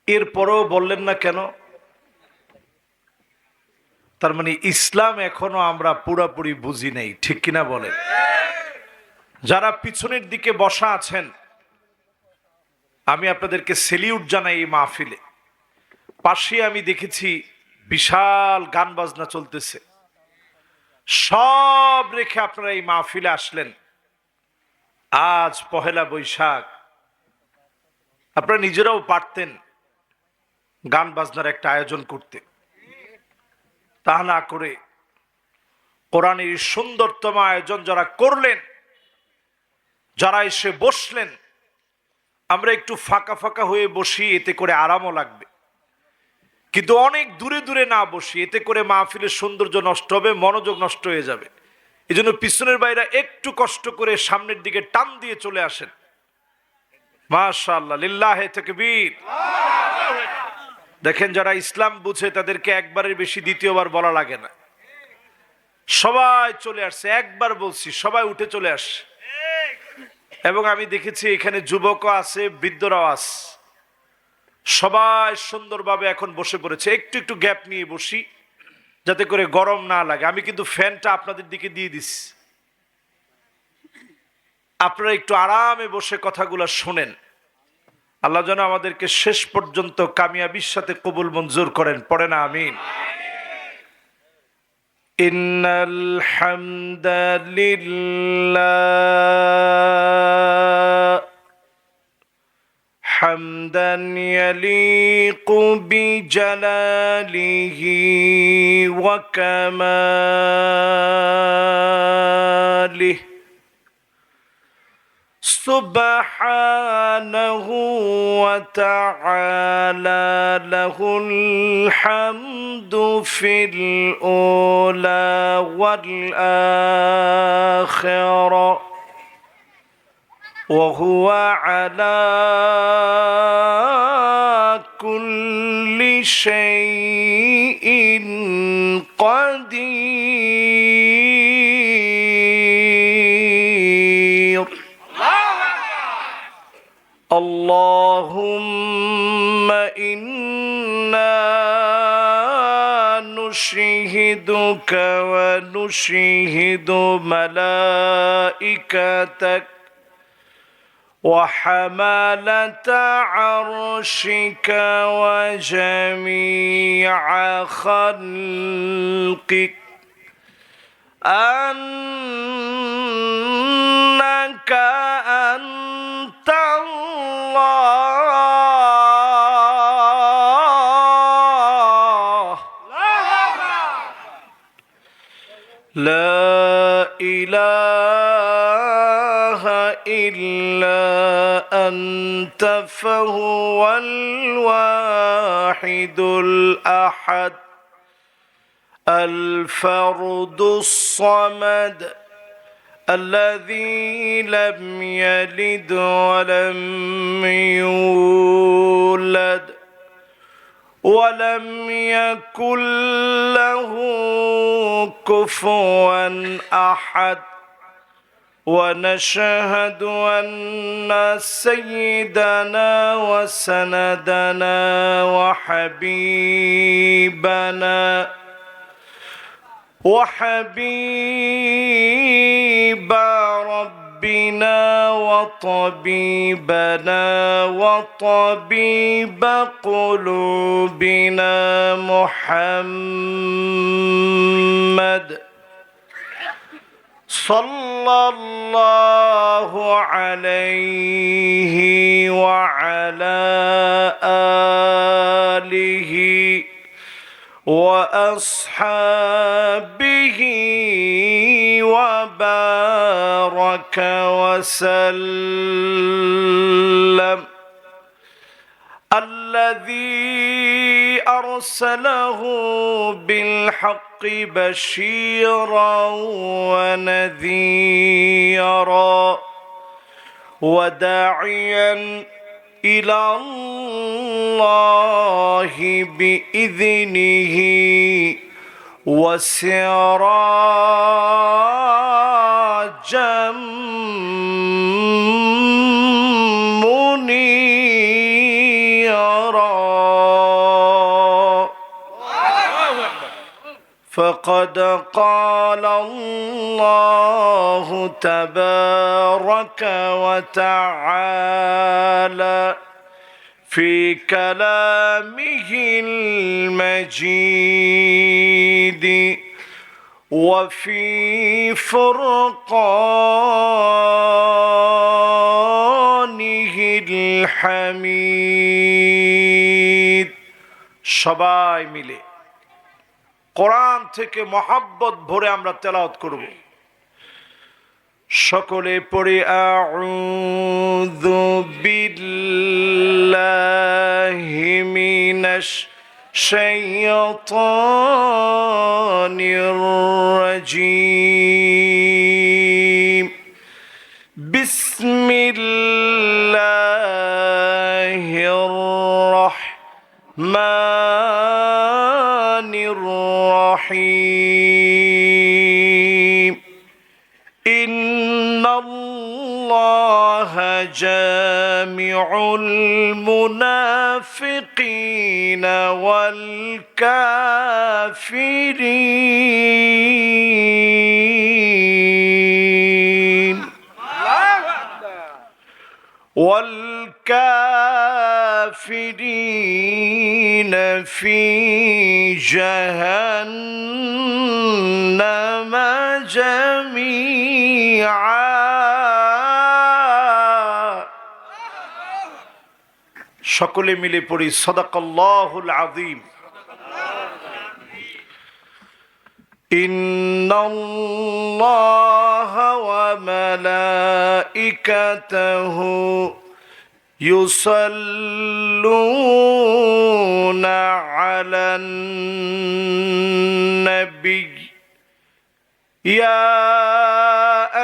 এরপরেও বললেন না কেন? তার মানে ইসলাম এখনো আমরা পুরোপুরি বুঝি নাই, ঠিক কিনা বলেন? যারা পিছনের দিকে বসা আছেন, আমি আপনাদেরকে সেলিউট জানাই। এই মাহফিলে পাশে আমি দেখেছি বিশাল গান বাজনা চলতেছে। সব রেখে আপনারা এই মাহফিলে আসলেন। আজ পহেলা বৈশাখ, আপনারা নিজেরাও পারতেন গান বাজনার একটা আয়োজন করতে। তা না করে কোরআনের সুন্দরতম আয়োজন যারা করলেন, যারা এসে বসলেন, আমরা একটু ফাঁকা ফাঁকা হয়ে বসি, এতে করে আরামও লাগবে। কিন্তু অনেক দূরে দূরে না বসি, এতে করে মাহফিলের সৌন্দর্য নষ্ট হবে, মনোযোগ নষ্ট হয়ে যাবে। এই জন্য পিছনের বাইরা একটু কষ্ট করে সামনের দিকে টান দিয়ে চলে আসেন। মাশাআল্লাহ, লিল্লাহে তাকবীর। দেখেন, যারা ইসলাম বুঝে তাদেরকে একবারের বেশি দ্বিতীয়বার বলা লাগে না। সবাই চলে আসছে, একবার বলছি সবাই উঠে চলে আসছে। এবং আমি দেখেছি এখানে যুবকও আছে, বৃদ্ধরাও আছে। সবাই সুন্দরভাবে এখন বসে পড়েছে। একটু একটু গ্যাপ নিয়ে বসি, যাতে করে গরম না লাগে। আমি কিন্তু ফ্যানটা আপনাদের দিকে দিয়ে দিচ্ছি, আপনারা একটু আরামে বসে কথাগুলো শোনেন। আল্লাহ যেন আমাদেরকে শেষ পর্যন্ত কামিয়াবির সাথে কবুল মঞ্জুর করেন। পড়ে না আমিন। ইন্নাল হামদালিল্লাহ হামদান ইয়ালিকু বিজালালিহি ওয়া কামালিহি সুবহানাহু ওয়া তাআলা লাহুল হামদু ফিল উলা ওয়াল আখিরা ওয়া হুয়া আলা কুল্লি শাইইন কাদির। اللهم إنا نشهدك ونشهد ملائكتك وحملة عرشك وجميع خلقك أنك أنت الله لا إله إلا أنت فهو الواحد الأحد الفرد الصمد الذي لم يلد ولم يولد ولم يكن له كفوا أحد. ونشهد أن سيدنا وسندنا وحبيب ربنا وطبيبنا وطبيب قلوبنا محمد صلى الله عليه وعلى آله وأصحابه وبارك وسلم. الذي أرسله بالحق بشيرا ونذيرا وداعيا إلى الله بإذنه وسراجا منيرا. فقد قال الله تبارك وتعالى في كلامه المجيد وفي فرقانه الحميد সবাই মিলে কোরআন থেকে মহব্বত ভরে আমরা তেলাওয়াত করব। সকলে পড়ে আউযু বিল্লাহি মিনাশ শাইতানির রাজীম বিসমিল্লাহির রাহমানির রহিম ইন্নাল্লাহা জামিউল মুনাফিকিনা ওয়াল কাফিরিন والكافرين في جهنم جميعا সকলে মিলে পড়ি সাদাকাল্লাহুল আযীম ইন্নাল্লাহা ওয়া মালাইকাতাহু ইউসাল্লুনা আলান নবী ইয়া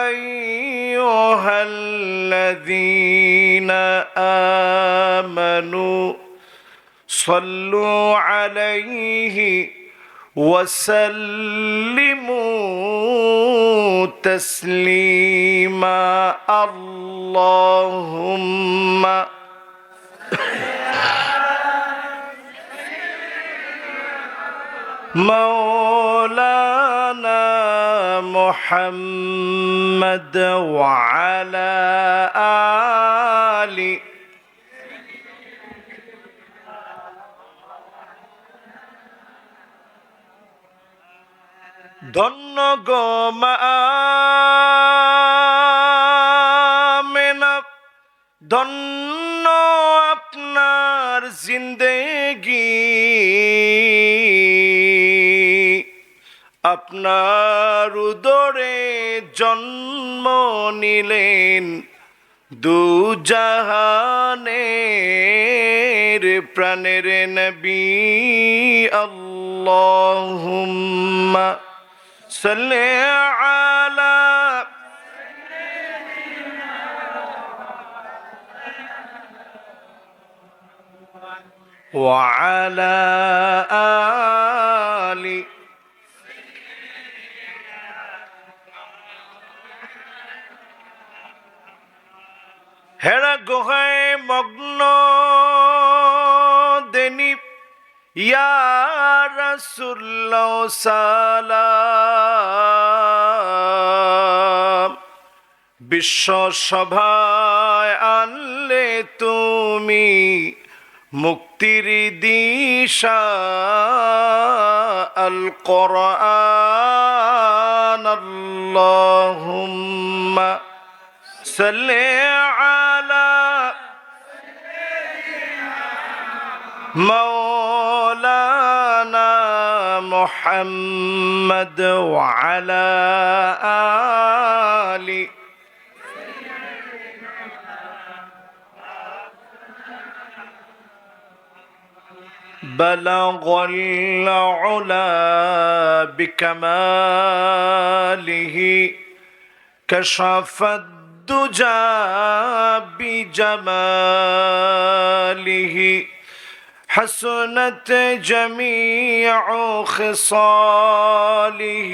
আইয়ুহাল্লাযীনা আমানু সাল্লু আলাইহি وسلموا تسليما اللهم مولانا محمد وعلى آله ধন্য গো মা আমেনা ধন্য আপনার জিন্দেগি আপনার উদরে জন্ম নিলেন দুজাহানের প্রাণের নবী আল্লাহুম্মা সাল্লি আলা ওয়া আলা আলি হেরা গুহায় মগ্ন দেনি ইয়া রাসূলুল্লাহ সালাম বিশ্ব সভায় আনলে তুমি মুক্তির দিশা আল কোরআন আল্লাহুম্মা সাল্লি আলা مولانا محمد وعلى آله بلغ العلا بكماله كشف الدجى بجماله حسنت جميع خصاله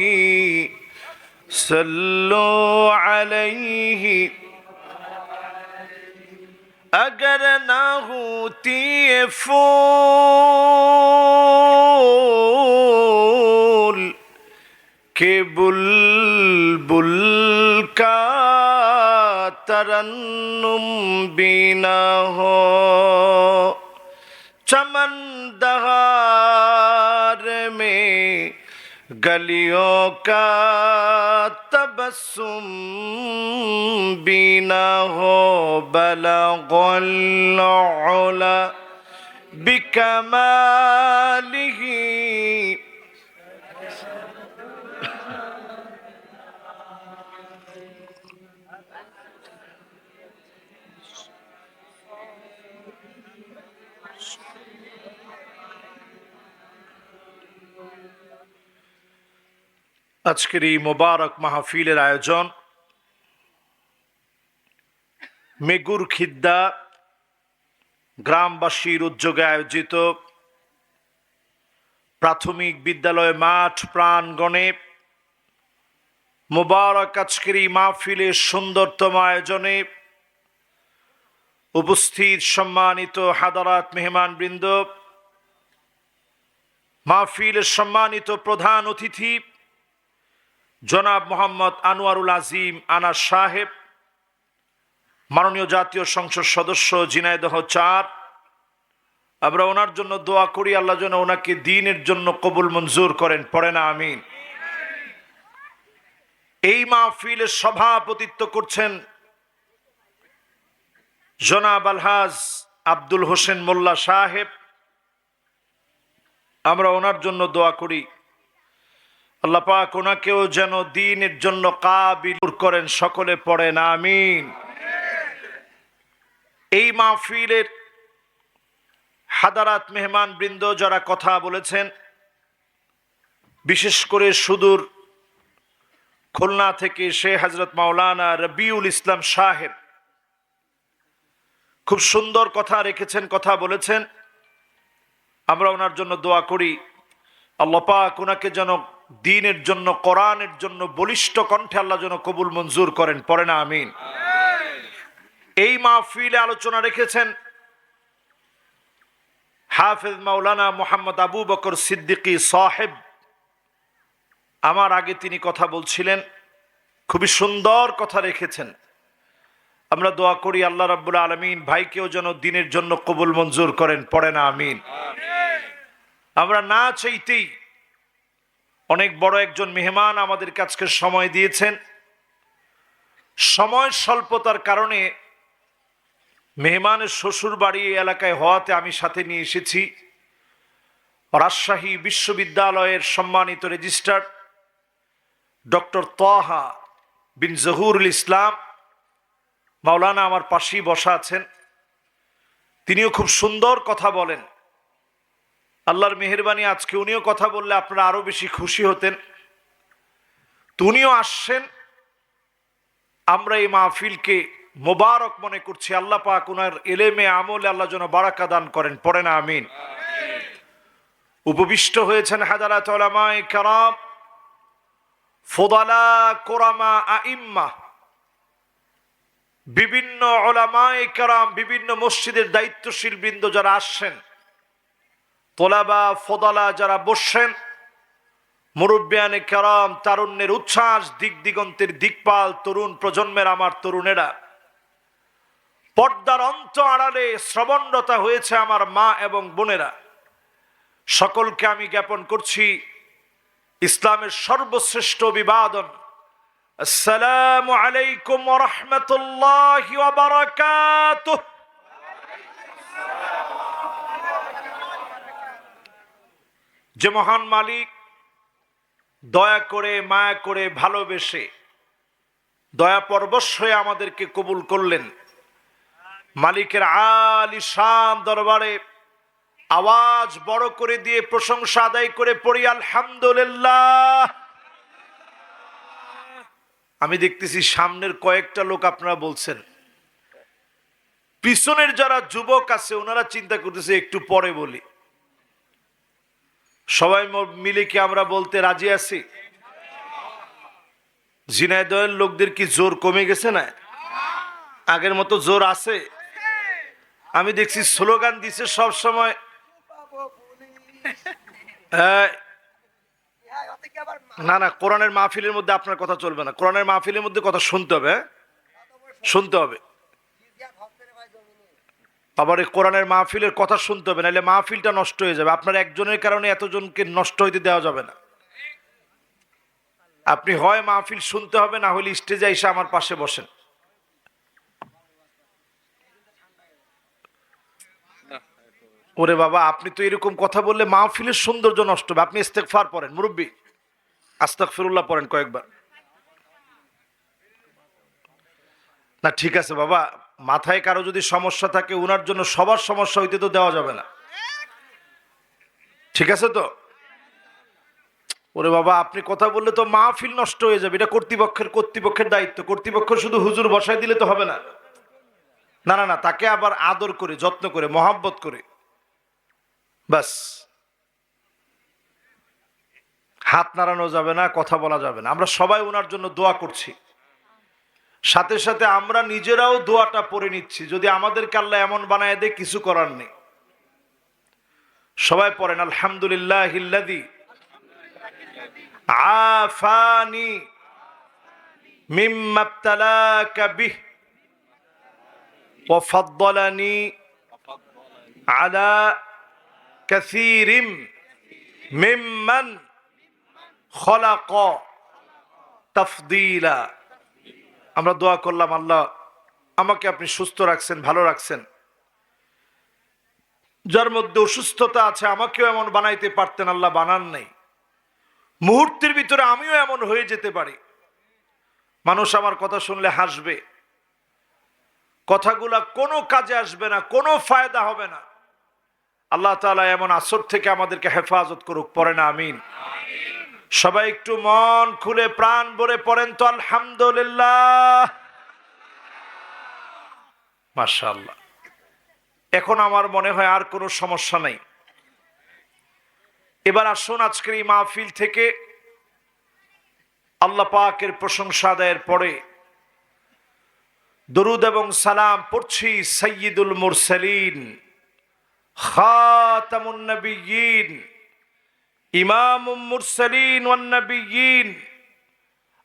صلوا عليه اگر نہ ہوتی پھول बुलबुल का तरन्नुम भी न हो, चमन दहार में गलियों का तबस्सुम भी न हो, बलगुल उला बिकमालिही। আজকের এই মোবারক মাহফিলের আয়োজন মেগুর খিদ্দা গ্রামবাসীর উদ্যোগে আয়োজিত প্রাথমিক বিদ্যালয় মাঠ প্রাঙ্গণে মোবারক আজকের এই মাহফিলের সুন্দরতম আয়োজনে উপস্থিত সম্মানিত হাদারাত মেহমানবৃন্দ, মাহফিলের সম্মানিত প্রধান অতিথি জনাব মোহাম্মদ আনোয়ারুল আজিম আনাস সাহেব, মাননীয় জাতীয় সংসদ সদস্য ঝিনাইদহ ৪। আমরা ওনার জন্য দোয়া করি, আল্লাহ যেন ওনাকে দ্বীনের জন্য কবুল মঞ্জুর করেন, পড়ে না আমিন। এই মাহফিলের সভাপতিত্ব করছেন জনাব আলহাজ আব্দুল হোসেন মোল্লা সাহেব। আমরা ওনার জন্য দোয়া করি, আল্লাহ পাক ওনাকেও যেন দ্বীনের জন্য কাবিল করেন, সকলে পড়েন আমিন। এই মাহফিলের হাদারাত মেহমান বৃন্দ যারা কথা বলেছেন, বিশেষ করে সুদূর খুলনা থেকে শেখ হযরত মাওলানা রবিউল ইসলাম সাহেব খুব সুন্দর কথা রেখেছেন, কথা বলেছেন। আমরা ওনার জন্য দোয়া করি, আল্লাহ পাক ওনাকে যেন দ্বীনের জন্য, কোরআনের জন্য বলিষ্ঠ কণ্ঠে আল্লাহ যেন কবুল মঞ্জুর করেন, পড়ে না আমিন। এই মাহফিলে আলোচনা রেখেছেন হাফেজ মাওলানা মোহাম্মদ আবু বকর সিদ্দিকী সাহেব। আমার আগে তিনি কথা বলছিলেন, খুবই সুন্দর কথা রেখেছেন। আমরা দোয়া করি আল্লাহ রাব্বুল আলামিন ভাইকেও যেন দ্বীনের জন্য কবুল মঞ্জুর করেন, পড়ে না আমিন। আমরা না চাইতেই অনেক বড় একজন মেহমান আমাদের কাছে সময় দিয়েছেন। সময় স্বল্পতার কারণে মেহমানের শ্বশুর বাড়ি এলাকায় হওয়াতে আমি সাথে নিয়ে এসেছি রাজশাহী বিশ্ববিদ্যালয়ের সম্মানিত রেজিস্ট্রার ডক্টর তাহা বিন জহুরুল ইসলাম মাওলানা আমার পাশেই বসা আছেন। তিনিও খুব সুন্দর কথা বলেন। আল্লাহর মেহেরবানি আজকে উনিও কথা বললে আপনারা আরো বেশি খুশি হতেন। উনিও আসছেন। আমরা এই মাহফিলকে মোবারক মনে করছি। আল্লাহ পাক উনার এলেমে আমলে আল্লাহ যেন বারাকা দান করেন, পড়ে না আমিন। উপবিষ্ট হয়েছেন হাদারাত উলামায়ে কেরাম, ফুদালা, কুরামা, আইম্মা, বিভিন্ন উলামায়ে কেরাম, বিভিন্ন মসজিদের দায়িত্বশীল বৃন্দ যারা আসছেন, তোলাবা ফোদালা যারা বসছেন, মুরব্বিয়ানে কেরাম, তারুণ্যের উচ্ছ্বাস, দিক দিগন্তের দিকপাল, তরুণ প্রজন্মের আমার তরুণেরা, পর্দার অন্ত আড়ালে শ্রবণরতা হয়েছে আমার মা এবং বোনেরা, সকলকে আমি জ্ঞাপন করছি ইসলামের সর্বশ্রেষ্ঠ অভিবাদন, আসসালামু আলাইকুম ওয়া রাহমাতুল্লাহি ওয়া বারাকাতুহু। যে মহান মালিক দয়া করে, মায়া করে, ভালোবেসে, দয়া পরবশ হয়ে আমাদেরকে কবুল করলেন, মালিকের আলিশান দরবারে আওয়াজ বড় করে দিয়ে প্রশংসা আদায় করে পড়ি আলহামদুলিল্লাহ। আমি দেখতেছি সামনের কয়েকটা লোক আপনারা বলছেন, পিছনের যারা যুবক আছে ওনারা চিন্তা করতেছে একটু পরে বলি। সবাই মিলে কি আমরা বলতে রাজি আছি? ঝিনাইদহের লোকদের কি জোর কমে গেছে না? আগের মতো জোর আছে? আমি দেখছি স্লোগান দিছে সব সময়, না না, কোরআনের মাহফিলের মধ্যে আপনার কথা চলবে না। কোরআনের মাহফিলের মধ্যে কথা শুনতে হবে, শুনতে হবে। আবার এই কোরআনের মাহফিলের কথা শুনতে হবে, নাহলে মাহফিলটা নষ্ট হয়ে যাবে। আপনার একজনের কারণে এতজনকে নষ্ট হইতে দেওয়া যাবে না। আপনি হয় মাহফিল শুনতে হবে, না হলে স্টেজে এসে আমার পাশে বসেন। ওরে বাবা, আপনি তো এরকম কথা বললে মাহফিলের সৌন্দর্য নষ্ট হবে। আপনি ইস্তেগফার পড়েন, মুরব্বী আস্তাগফিরুল্লাহ পড়েন কয়েকবার। না ঠিক আছে বাবা, মাথায় কারো যদি সমস্যা থাকে, উনার জন্য সবার সমস্যা হইতে তো দেওয়া যাবে না। ঠিক আছে তো? ওরে বাবা, আপনি কথা বললে তো মাহফিল নষ্ট হয়ে যাবে। এটা কর্তৃপক্ষের দায়িত্ব। কর্তৃপক্ষ শুধু হুজুর বসায় দিলে তো হবে না। না না না, তাকে আবার আদর করে, যত্ন করে, মহাব্বত করে, বাস। হাত নাড়ানো যাবে না, কথা বলা যাবে না। আমরা সবাই ওনার জন্য দোয়া করছি, সাথে সাথে আমরা নিজেরাও দোয়াটা পড়ে নিচ্ছি। যদি আমাদেরকে আল্লাহ এমন বানায় দেয়, কিছু করার নেই। সবাই পড়েন, আলহামদুলিল্লাহিল্লাযী আফানি মিম্মা ইবতালাকা বিহি ওয়া ফাদ্দালানি আলা কাসীরিম মিম্মান খলাকা তাফদীলা। আমরা দোয়া করলাম, আল্লাহ আমাকে আপনি সুস্থ রাখছেন, ভালো রাখছেন। যার মধ্যে অসুস্থতা আছে, আমাকেও এমন বানাইতে পারতেন, আল্লাহ বানান নাই। মুহূর্তের ভিতরে আমিও এমন হয়ে যেতে পারি। মানুষ আমার কথা শুনলে হাসবে, কথাগুলা কোনো কাজে আসবে না, কোনো ফায়দা হবে না। আল্লাহ তাআলা এমন আসর থেকে আমাদেরকে হেফাজত করুক। পড়ে না আমিন। সবাই একটু মন খুলে প্রাণ ভরে পড়েন তো আলহামদুলিল্লাহ। মাশাআল্লাহ। এখন আমার মনে হয় আর কোনো সমস্যা নাই। এবার আসুন, আজকের এই মাহফিল থেকে আল্লাহ পাকের প্রশংসা আদায়ের পরে দরুদ এবং সালাম পড়ছি সাইয়্যিদুল মুরসালিন, খাতামুন নবিয়্যিন, ইমামুল মুরসালিন ওয়ান নবিয়্যিন,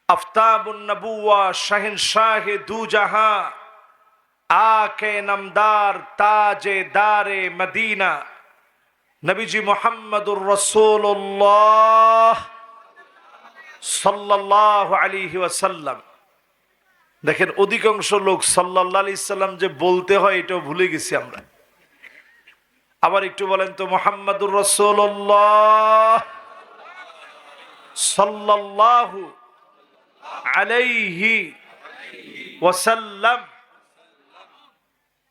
আফতাবুন নবুওয়া, শাহেনশাহে দু জাহাঁ, আকে নামদার, তাজে দারে মদিনা, নবীজি মুহাম্মদুর রাসূলুল্লাহ সাল্লাল্লাহু আলাইহি ওয়াসাল্লাম। দেখেন, অধিকাংশ লোক সাল্লাল্লাহু আলাইহি সাল্লাম যে বলতে হয় এটাও ভুলে গেছি আমরা। আবার একটু বলেন তো, মুহাম্মদুর রাসূলুল্লাহ সাল্লাল্লাহু আলাইহি ওয়াসাল্লাম।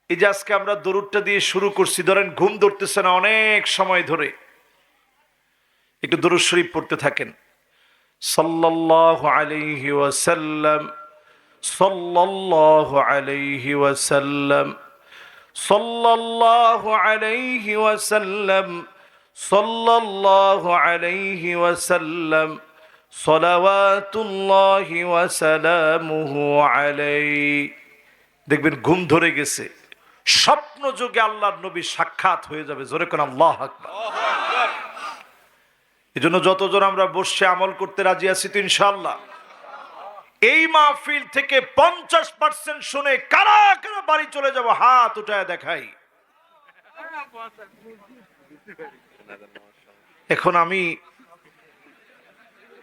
এই যে আজকে আমরা দরুদটা দিয়ে শুরু করছি, ধরেন ঘুম ধরতেছে না অনেক সময় ধরে, একটু দরুদ শরীফ পড়তে থাকেন। সাল্লাল্লাহু আলাইহি ওয়াসাল্লাম, সাল্লাল্লাহু আলাইহি ওয়াসাল্লাম, সাল্লাল্লাহু আলাইহি ওয়াসাল্লাম, সাল্লাল্লাহু আলাইহি ওয়াসাল্লাম, সালাওয়াতুল্লাহি ওয়া সালামুহু আলাইহি। দেখবেন ঘুম ধরে গেছে, স্বপ্ন যোগে আল্লাহর নবী সাক্ষাৎ হয়ে যাবে। জোরে কোন আল্লাহু আকবার। এজন্য যতজন আমরা বসে আমল করতে রাজি আছি তো ইনশাআল্লাহ, এই মাহফিল থেকে 50% শুনে কারা কারা বাড়ি চলে যাব, হাত উঠায় দেখাই। এখন আমি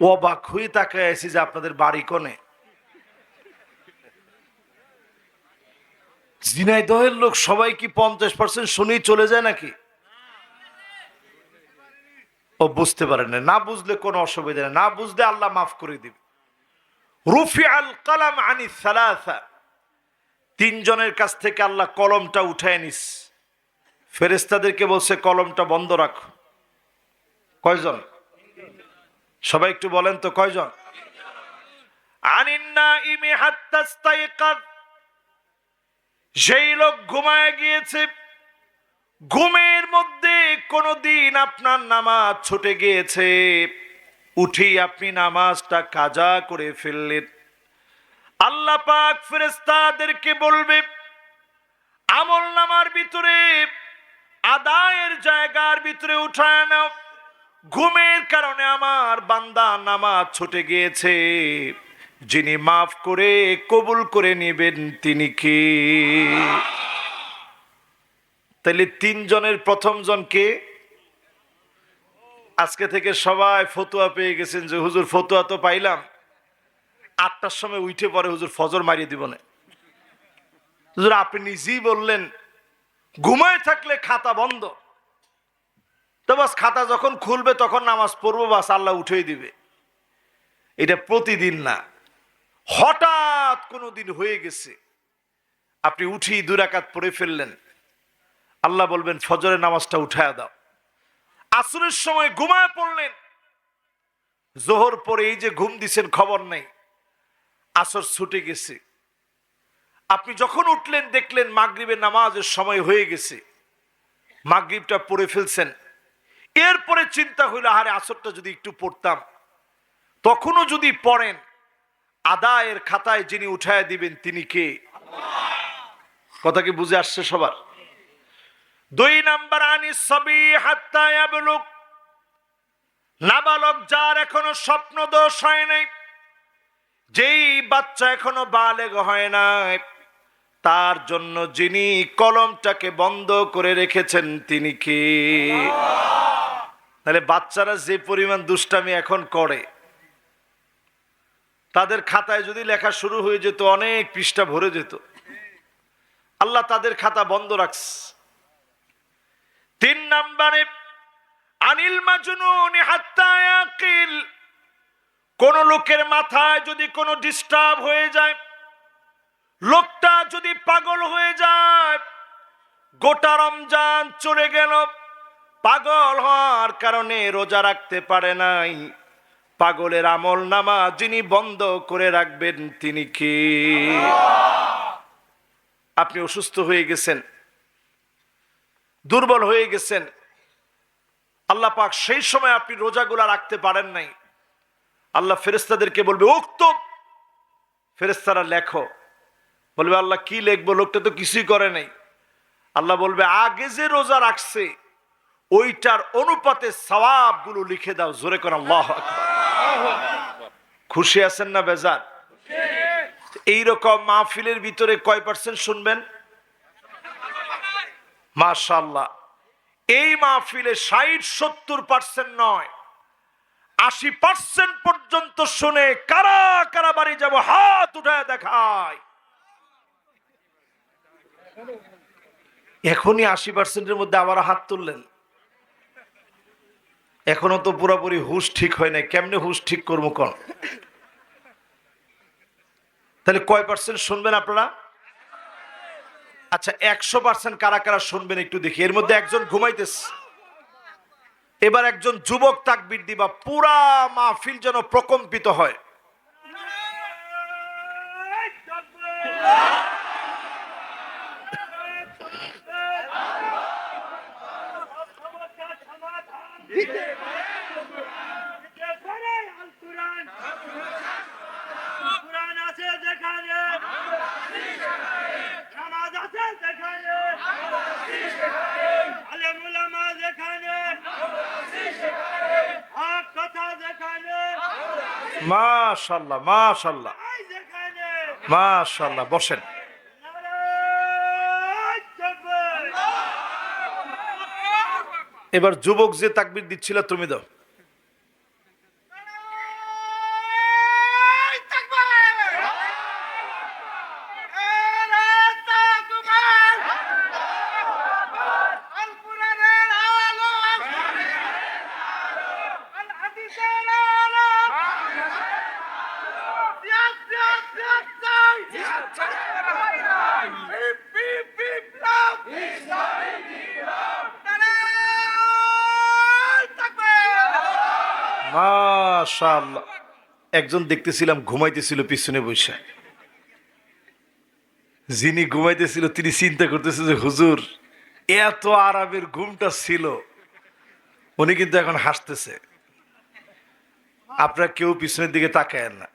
অবাক হয়ে তাকায় আছি যে আপনাদের বাড়ি কোনে। ঝিনাইদহের লোক সবাই কি 50% শুনেই চলে যায় নাকি? ও বুঝতে পারেন না, বুঝলে কোনো অসুবিধা নেই, না বুঝলে আল্লাহ মাফ করে দিবে। রুফিআল কালাম আনি সালাসা, তিনজনের কাছ থেকে আল্লাহ কলমটা উঠায় নিস। ফেরেশতাদেরকে বলছে কলমটা বন্ধ রাখো। কয়জন? সবাই একটু বলেন তো কয়জন? আনিন নাইমি হাত্তা ইস্তাইকায, সেই লোক ঘুমায় গিয়েছে, ঘুমের মধ্যে কোনদিন আপনার নামাজ ছুটে গিয়েছে, উঠি আপনি নামাজটা কাজা করে ফেললেন। আল্লাহ পাক ফেরেশতাদেরকে বলবে, আমল নামার ভিতরে আদায়ের জায়গার ভিতরে উঠায় নাও, ঘুমের কারণে আমার বান্দা নামাজ ছুটে গিয়েছে, যিনি মাফ করে কবুল করে নেবেন তিনি কে? তাহলে তিনজনের প্রথম জন কে? আজকে থেকে সবাই ফতুয়া পেয়ে গেছেন যে হুজুর ফতুয়া তো পাইলাম, 8টার সময় উঠে পরে হুজুর ফজর মারিয়ে দিব না। হুজুর আপনি নিজেই বললেন ঘুমায় থাকলে খাতা বন্ধ, তো বাস খাতা যখন খুলবে তখন নামাজ পড়বো, বাস আল্লাহ উঠেই দিবে। এটা প্রতিদিন না, হঠাৎ কোনো দিন হয়ে গেছে, আপনি উঠি 2 রাকাত পড়ে ফেললেন, আল্লাহ বলবেন ফজরের নামাজটা উঠায় দাও। আসরের সময় ঘুমায় পড়লেন, জোহর পরে এই যে ঘুম দিছেন খবর নেই, আসর ছুটে গেছে। আপনি যখন উঠলেন দেখলেন মাগরিবের নামাজের সময় হয়ে গেছে, মাগরিবটা পড়ে ফেলছেন। এরপরে চিন্তা হইল আরে আসরটা যদি একটু পড়তাম। তখনও যদি পড়েন, আদায়ের খাতায় যিনি উঠায় দিবেন তিনি কে? কথা কি বুঝে আসছে সবার? 2 নাম্বার, আনিস সাবি হাত্তা ইয়াবলুগ, নাবালক যার এখনো স্বপ্ন দোষ হয় নাই, যেই বাচ্চা এখনো বালেগ হয় নাই, তার জন্য যিনি কলমটাকে বন্ধ করে রেখেছেন তিনি কে? তাহলে বাচ্চারা যে পরিমাণ দুষ্টামি এখন করে, তাদের খাতায় যদি লেখা শুরু হয়ে যেত অনেক পৃষ্ঠা ভরে যেত। আল্লাহ তাদের খাতা বন্ধ রাখছে। 3 নম্বরে, আনিল মাজনুন হাত্তা ইয়াকিল, কোন লোকের মাথায় যদি কোনো ডিস্টার্ব হয়ে যায়, লোকটা যদি পাগল হয়ে যায়, গোটা রমজান চলে গেল, পাগল হওয়ার কারণে রোজা রাখতে পারে নাই, পাগলের আমল নামা যিনি বন্ধ করে রাখবেন তিনি কে? আপনি অসুস্থ হয়ে গেছেন, দুর্বল হয়ে গেছেন, আল্লাহ পাক সেই সময় আপনি রোজাগুলা রাখতে পারেন নাই, আল্লাহ ফেরেশতাদেরকে বলবে উক্তব, ফেরেশতারা লেখো। বলবে আল্লাহ কি লিখবো, লোকটা তো কিছুই করে নাই। আল্লাহ বলবে আগে যে রোজা রাখছে ওইটার অনুপাতে সওয়াব গুলো লিখে দাও। জোরে করে আল্লাহু আকবার। খুশি আছেন না বেজার? এইরকম মাহফিলের ভিতরে কয় পার্সেন্ট শুনবেন? মাশাআল্লাহ, এই মাহফিলে 60-70% নয়, 80% পর্যন্ত শুনে কারা কারা বাড়ি যাব হাত উঠায় দেখায়। এখনই 80%-এর মধ্যে আবার হাত তুললেন। এখনো তো পুরোপুরি হুশ ঠিক হয় নাই, কেমনে হুশ ঠিক করবো কোন? তাহলে কয় পার্সেন্ট শুনবেন আপনারা? আচ্ছা 100% কারা কারা শুনবেন একটু দেখি। এর মধ্যে একজন ঘুমাইতেছে, এবার একজন যুবক তাকবীর দিবা, পুরা মাহফিল যেন প্রকম্পিত হয়। মাশাআল্লাহ মাশাআল্লাহ মাশাআল্লাহ, বসেন। এবার যুবক যে তাকবীর দিচ্ছিল তুমি দাও। মাশাআল্লাহ, একজন দেখতেছিলাম ঘুমাইতেছিল পিছনে বসে। যিনি ঘুমাইতেছিল তিনি চিন্তা করতেছে যে হুজুর এত আরামের ঘুমটা ছিল, উনি কিন্তু এখন হাসতেছে। আপনারা কেউ পিছনের দিকে তাকায়েন না।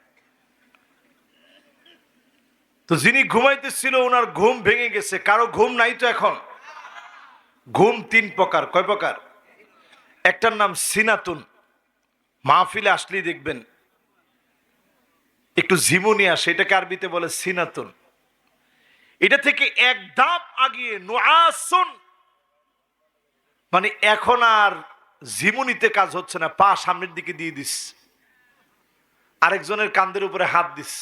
তো যিনি ঘুমাইতেছিল ওনার ঘুম ভেঙে গেছে। কারো ঘুম নাই তো এখন? ঘুম 3 প্রকার। কয় প্রকার? একটার নাম সিনাতুন। মাহফিলে আসলেই দেখবেন একটু ঝিমুনি আসে, এটাকে আরবিতে বলে সিনাতুন। এটা থেকে এক ধাপ আগিয়ে নুআসুন, মানে এখন আর ঝিমুনিতে কাজ হচ্ছে না, পা সামনের দিকে দিয়ে দিস, আরেকজনের কাঁধের উপরে হাত দিস,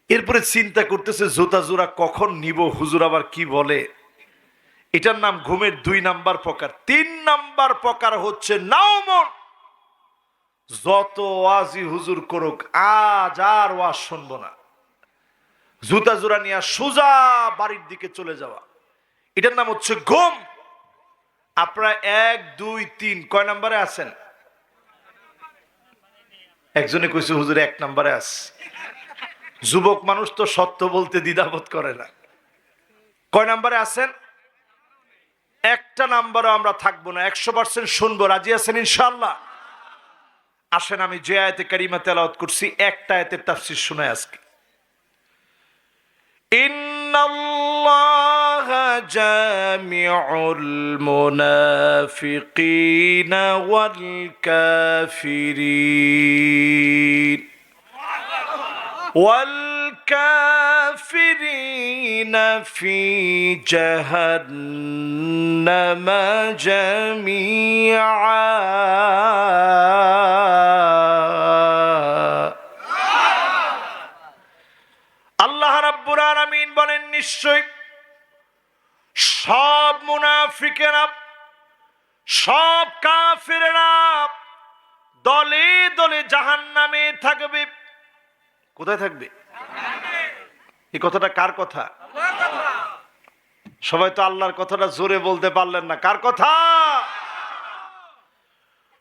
এরপরে চিন্তা করতেছে জুতা জোড়া কখন নিব, হুজুর আবার কি বলে। এটার নাম ঘুমের 2 নাম্বার প্রকার। 3 নাম্বার প্রকার হচ্ছে নাওমন। যত ওয়াজি হুজুর করুক, আজ আর ওয়াজ শুনবো না, জুতা জোড়া নিয়ে সোজা বাড়ির দিকে চলে যাওয়া, এটার নাম হচ্ছে ঘুম। আপনারা 1 2 3 কয় নাম্বারে আছেন? একজনে কইছে হুজুর 1 নাম্বারে আছে। যুবক মানুষ তো সত্য বলতে দ্বিধাবোধ করে না। কয় নাম্বারে আছেন? একটা নাম্বারও আমরা থাকবো না, 100% শুনবো। রাজি আছেন ইনশাআল্লাহ? আসেন আমি যে আয়াতে কারিমা তেলাওয়াত করছি একটা আয়াতের তাফসীর শোনাই আজকে। ইন্নাল্লাহা জামিউল মুনাফিকিনা ওয়াল কাফিরিন والكافرين في جهنم جميعا আল্লাহ রাব্বুল আলামিন বলেন, নিশ্চয় সব মুনাফিকেরা, সব কাফেরেরা দলে দলে জাহান্নামে থাকবে। কোথায় থাকবে? এই কথাটা কার কথা? সবাই তো আল্লাহর কথাটা জোরে বলতে পারলেন না। কার কথা?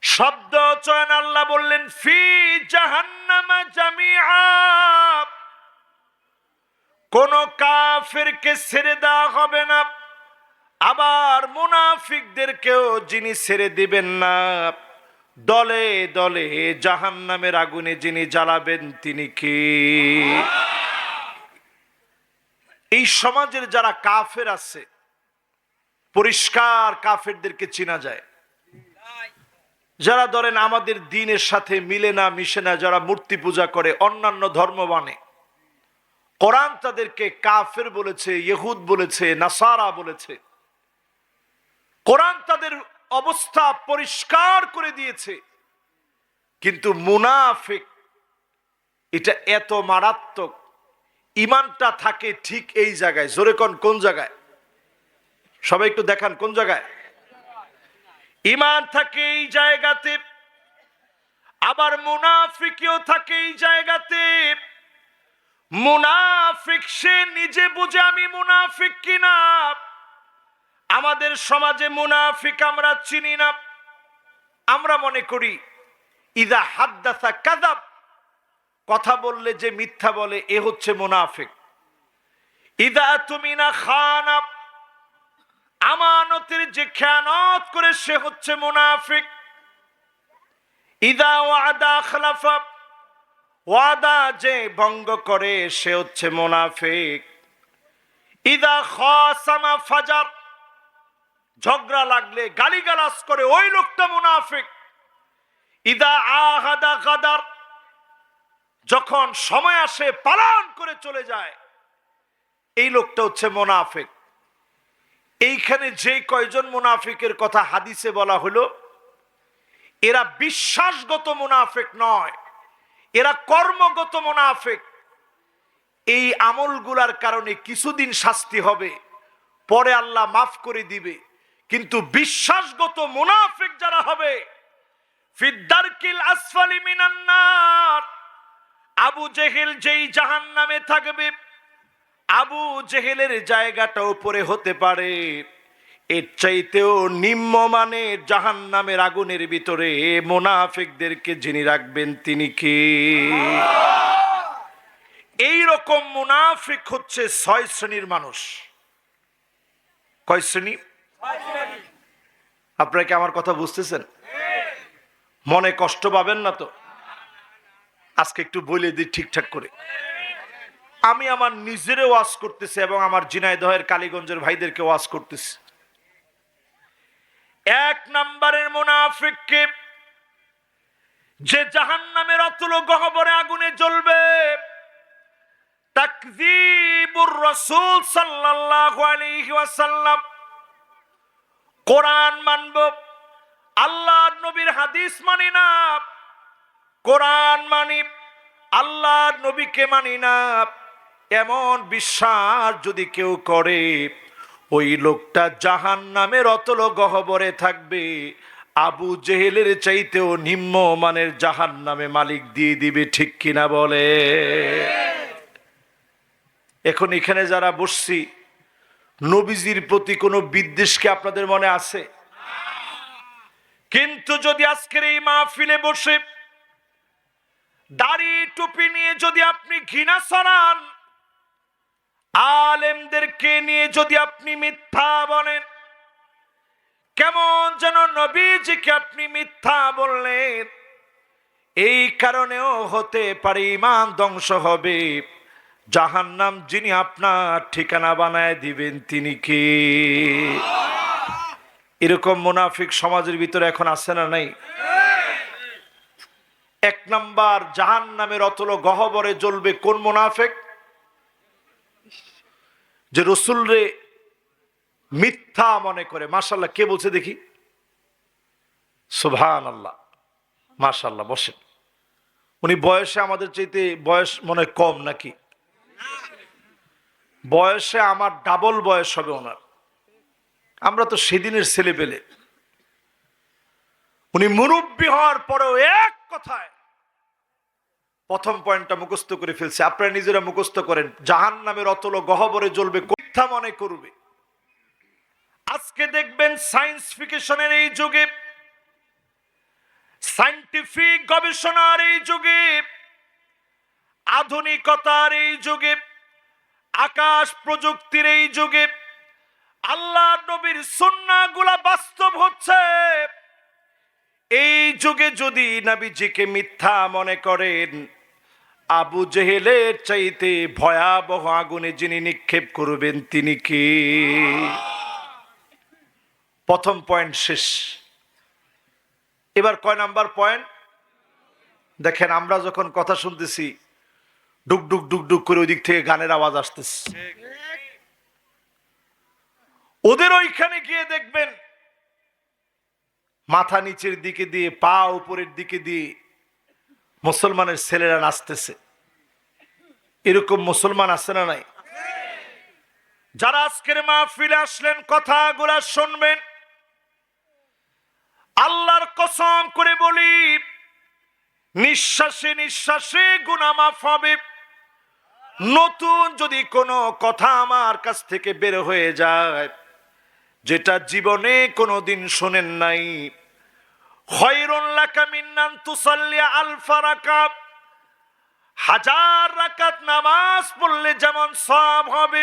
শব্দ চয়ন আল্লাহ বললেন ফি জাহান্নামা জামিআ। কোন কাফেরকে ছেড়ে দেওয়া হবে না, আবার মুনাফিকদেরকেও যিনি ছেড়ে দিবেন না, দলে দলে জাহান্নামের আগুনে যিনি জ্বালাবেন তিনি কে? এই সমাজের যারা কাফের আছে, পরিষ্কার কাফেরদেরকে চেনা যায়। যারা ধরেন আমাদের দ্বীনের সাথে মিলে না, মিশে না, যারা মূর্তি পূজা করে, অন্যান্য ধর্ম মানে, কোরআন তাদেরকে কাফের বলেছে, ইহুদ বলেছে, নাসারা বলেছে। কোরআন তাদের অবস্থা পরিষ্কার করে দিয়েছে। কিন্তু মুনাফিক এটা এত মারাত্মক, ইমানটা থাকে ঠিক এই জায়গায়। জোরে কোন জায়গায়? সবাই একটু দেখান কোন জায়গায় ইমান থাকে। এই জায়গাতে। আবার মুনাফিকও থাকে এই জায়গাতে। মুনাফিক সে নিজে বুঝে আমি মুনাফিক কিনা। আমাদের সমাজে মুনাফিক আমরা চিনি না। আমরা মনে করি ইদা হাদ্দাসা কাযাব, কথা বললে যে মিথ্যা বলে এ হচ্ছে মুনাফিক। ইদা তুমিনা খানা, আমানতের যে খেয়ানত করে সে হচ্ছে মুনাফিক। ইদা ওয়াদা আখলাফা, ওয়াদা যে ভঙ্গ করে সে হচ্ছে মুনাফিক। ইদা খাসামা ফাজার, ঝগড়া লাগলে গালিগালাজ করে ওই লোকটা মুনাফিক। ইদা আহাদা গাদার, যখন সময় আসে পালন করে চলে যায়, এই লোকটা হচ্ছে মুনাফিক। এইখানে যে কয়জন মুনাফিকের কথা হাদিসে বলা হলো, এরা বিশ্বাসগত মুনাফিক নয়, এরা কর্মগত মুনাফিক। এই আমলগুলার কারণে কিছুদিন শাস্তি হবে, পরে আল্লাহ মাফ করে দিবে। কিন্তু বিশ্বাসগত মুনাফিক যারা হবে, ফিদ্দারকিল আসফালি মিনান নার, আবু জেহেল যেই জাহান্নামে থাকবে, আবু জেহেলের জায়গাটা উপরে হতে পারে, এর চাইতেও নিম্নমানের জাহান্নামের আগুনের ভিতরে মুনাফিকদেরকে যিনি রাখবেন তিনি কে? এই রকম মুনাফিক হচ্ছে 6 শ্রেণীর মানুষ। কয় শ্রেণী? আপনারা কি আমার কথা বুঝতেছেন? মনে কষ্ট পাবেন না তো? আজকে একটু বলে দিই ঠিকঠাক করে। আমি আমার নিজেরে ওয়াজ করতেছি এবং আমার ঝিনাইদহের কালীগঞ্জের ভাইদেরকে ওয়াজ করতেছি। এক নম্বরের মুনাফিককে, যে জাহান্নামের অতল গহ্বরে আগুনে জ্বলবে, তাকযীবুর রাসূল সাল্লাল্লাহু আলাইহি ওয়াসাল্লাম, কোরআন মানব, আল্লাহর নবীর হাদিস মানি না, কোরআন মানি, আল্লাহর নবীকে মানি না, এমন বিশ্বাস যদি কেউ করে, ওই লোকটা জাহান্নামের অতল গহ্বরে থাকবে, আবু জেহেলের চাইতেও নিম্ন মানের জাহান্নামে মালিক দিয়ে দিবে। ঠিক কিনা বলে? এখন এখানে যারা বসছি, নবীজির প্রতি কোনো বিদ্বেষ কি আপনাদের মনে আছে? কিন্তু যদি আজকের এই মাহফিলে বসে দাড়ি টুপি নিয়ে যদি আপনি ঘৃণা ছড়ান, আলেমদেরকে নিয়ে যদি আপনি মিথ্যা বলেন, কেমন যেন নবীজিকে আপনি মিথ্যা বললেন, এই কারণেও হতে পারে ঈমান ধ্বংস হবে। জাহান্নাম যিনি আপনার ঠিকানা বানায় দিবেন তিনি কে? এরকম মুনাফিক সমাজের ভিতরে এখন আছে না নাই? এক নাম্বার, জাহান্নামের অতল গহ্বরে জ্বলবে কোন মুনাফিক? যে রাসূলরে মিথ্যা মনে করে। মাশাআল্লাহ, কে বলছে দেখি? সুবহানাল্লাহ, মাশাআল্লাহ। বসেন। উনি বয়সে আমাদের চাইতে বয়স মনে কম নাকি? বয়সে আমার ডাবল বয়স হবে ওনার। আমরা তো সেদিনের ছেলে পেলে। উনি মুরব্বী হওয়ার পরেও এক কথায় প্রথম পয়েন্টটা মুখস্থ করে ফেলছে। আপনারা নিজেরা মুখস্থ করেন, জাহান্নামের অতল গহ্বরে জ্বলবে মিথ্যা মনে করবে। আজকে দেখবেন সায়েন্স ফিকশনের এই যুগে, সায়েন্টিফিক গবেষণার এই যুগে, আধুনিকতার এই যুগে, আকাশ প্রযুক্তির এই যুগে আল্লাহ নবীর সুন্নাহগুলা বাস্তব হচ্ছে। এই যুগে যদি নবীজিকে মিথ্যা মনে করেন, আবু জেহেলের চাইতে ভয়াবহ আগুনে যিনি নিক্ষেপ করবেন তিনি কি? প্রথম পয়েন্ট শেষ। এবার কয় নাম্বার পয়েন্ট দেখেন। আমরা যখন কথা শুনতেছি, ডুকডুক ডুকডুক করে ওই দিক থেকে গানের আওয়াজ আসতেছে। ওদের ওইখানে গিয়ে দেখবেন মাথা নিচের দিকে দিয়ে, পা উপরের দিকে দিয়ে মুসলমানের ছেলেরা নাচতেছে। এরকম মুসলমান আছে না নাই? যারা আজকের মাহফিলে আসলেন, কথাগুলা শুনবেন, আল্লাহর কসম করে বলি, নিঃশ্বাসে নিঃশ্বাসে গুনাহ মাফ হবে। নতুন যদি কোনো কথা আমার কাছ থেকে বের হয়ে যায়, যেটা জীবনে কোনোদিন শোনেন নাই, খায়রুন লাকা মিন আন তুসাল্লি আলফা রাকাত, 1000 রাকাত নামাজ পড়লে যেমন সওয়াব হবে,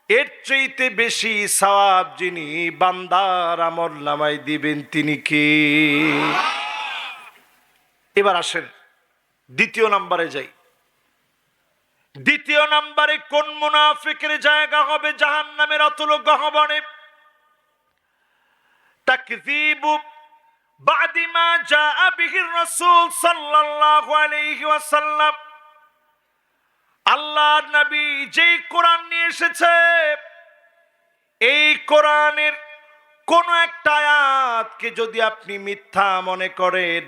এর চাইতে বেশি সওয়াব যিনি বান্দার আমলনামায় দিবেন তিনি কে? এবার আসেন দ্বিতীয় নম্বরে যাই। দ্বিতীয় নম্বরে কোন মুনাফিকের জায়গা হবে জাহান্নামের অতল গহ্বরে? তাকযীবু বাদি মা জাআ বিহি রাসূল সাল্লাল্লাহু আলাইহি ওয়াসাল্লাম, আল্লাহর নবী যেই কোরআন নিয়ে এসেছে, এই কোরআনের কোন একটা আয়াতকে যদি আপনি মিথ্যা মনে করেন,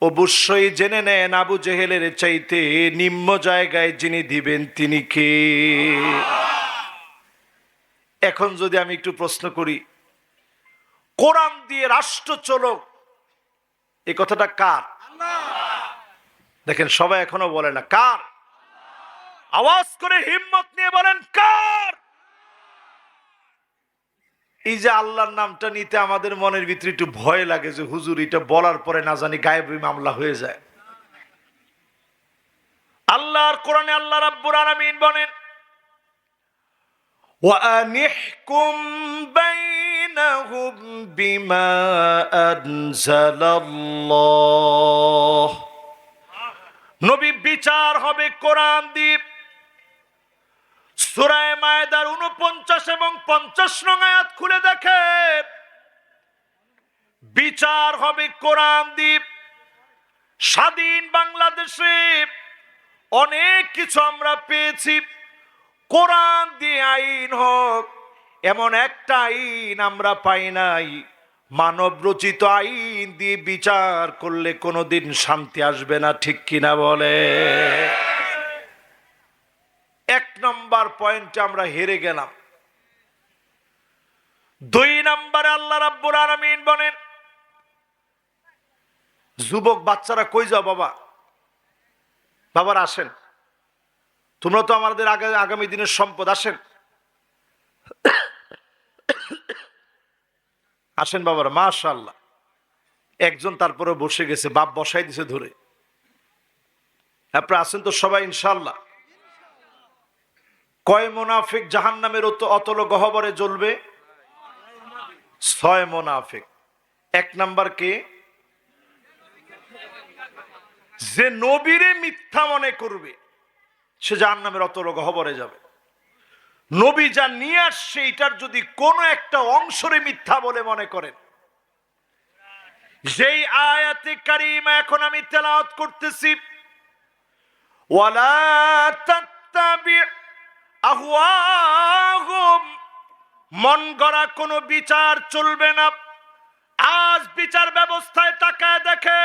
অবশ্যই জেনে নেন আবু জেহেলের চাইতে নিম্ন জায়গায় যিনি দিবেন তিনি কে? এখন যদি আমি একটু প্রশ্ন করি, কোরআন দিয়ে রাষ্ট্র চলক, এই কথাটা কার? দেখেন সবাই এখনো বলে না কার। আওয়াজ করে হিম্মত নিয়ে বলেন কার? এই যে আল্লাহর নামটা নিতে আমাদের মনের ভিতরে একটু ভয় লাগে যে হুজুর এটা বলার পরে না জানি গায়েবী মামলা হয়ে যায়। আল্লাহর কোরআনে আল্লাহ রাব্বুল আলামিন বলেন, ওয়া আনিহকুম বাইনাহুম বিমা আনজালাল্লাহ, নবী বিচার হবে কোরআন দিয়ে। সূরা মায়েদার 49 এবং 50 নং আয়াত খুলে দেখেন। বিচার হবে কোরআন দিয়ে। স্বাধীন বাংলাদেশে অনেক কিছু আমরা পেয়েছি, কোরআন দিয়ে আইন হোক এমন একটা আইন আমরা পাই নাই। মানব রচিত আইন দিয়ে বিচার করলে কোনোদিন শান্তি আসবে না, ঠিক কিনা বলে? এক নম্বর পয়েন্টে আমরা হেরে গেলাম। দুই নম্বরে আল্লাহ রাব্বুল আলামিন বলেন, যুবক বাচ্চারা কই যাও বাবা? বাবার আসেন, তোমরা তো আমাদের আগামী দিনের সম্পদ, আসেন আসেন বাবারা। মাশাআল্লাহ, একজন তারপরে বসে গেছে, বাপ বসাই দিছে ধরে। আপনারা আসেন তো সবাই ইনশাআল্লাহ। কয় মুনাফিক জাহান্নামের অতল গহ্বরে জ্বলবে? 6 মুনাফিক। এক নাম্বার কে? যে নবীরে মিথ্যা মনে করবে, সে জাহান্নামের অতল গহ্বরে যাবে। নবী যা নিয়ে আসছে এটার যদি কোনো একটা অংশরে মিথ্যা বলে মনে করেন, যেই আয়াতে কারিমা এখন আমি তেলাওয়াত করতেছি, ওয়ালা তাত্তাবি আহওয়াহুম, মন গড়া কোনো বিচার চলবে না। আজ বিচার ব্যবস্থায় তাকায় দেখে,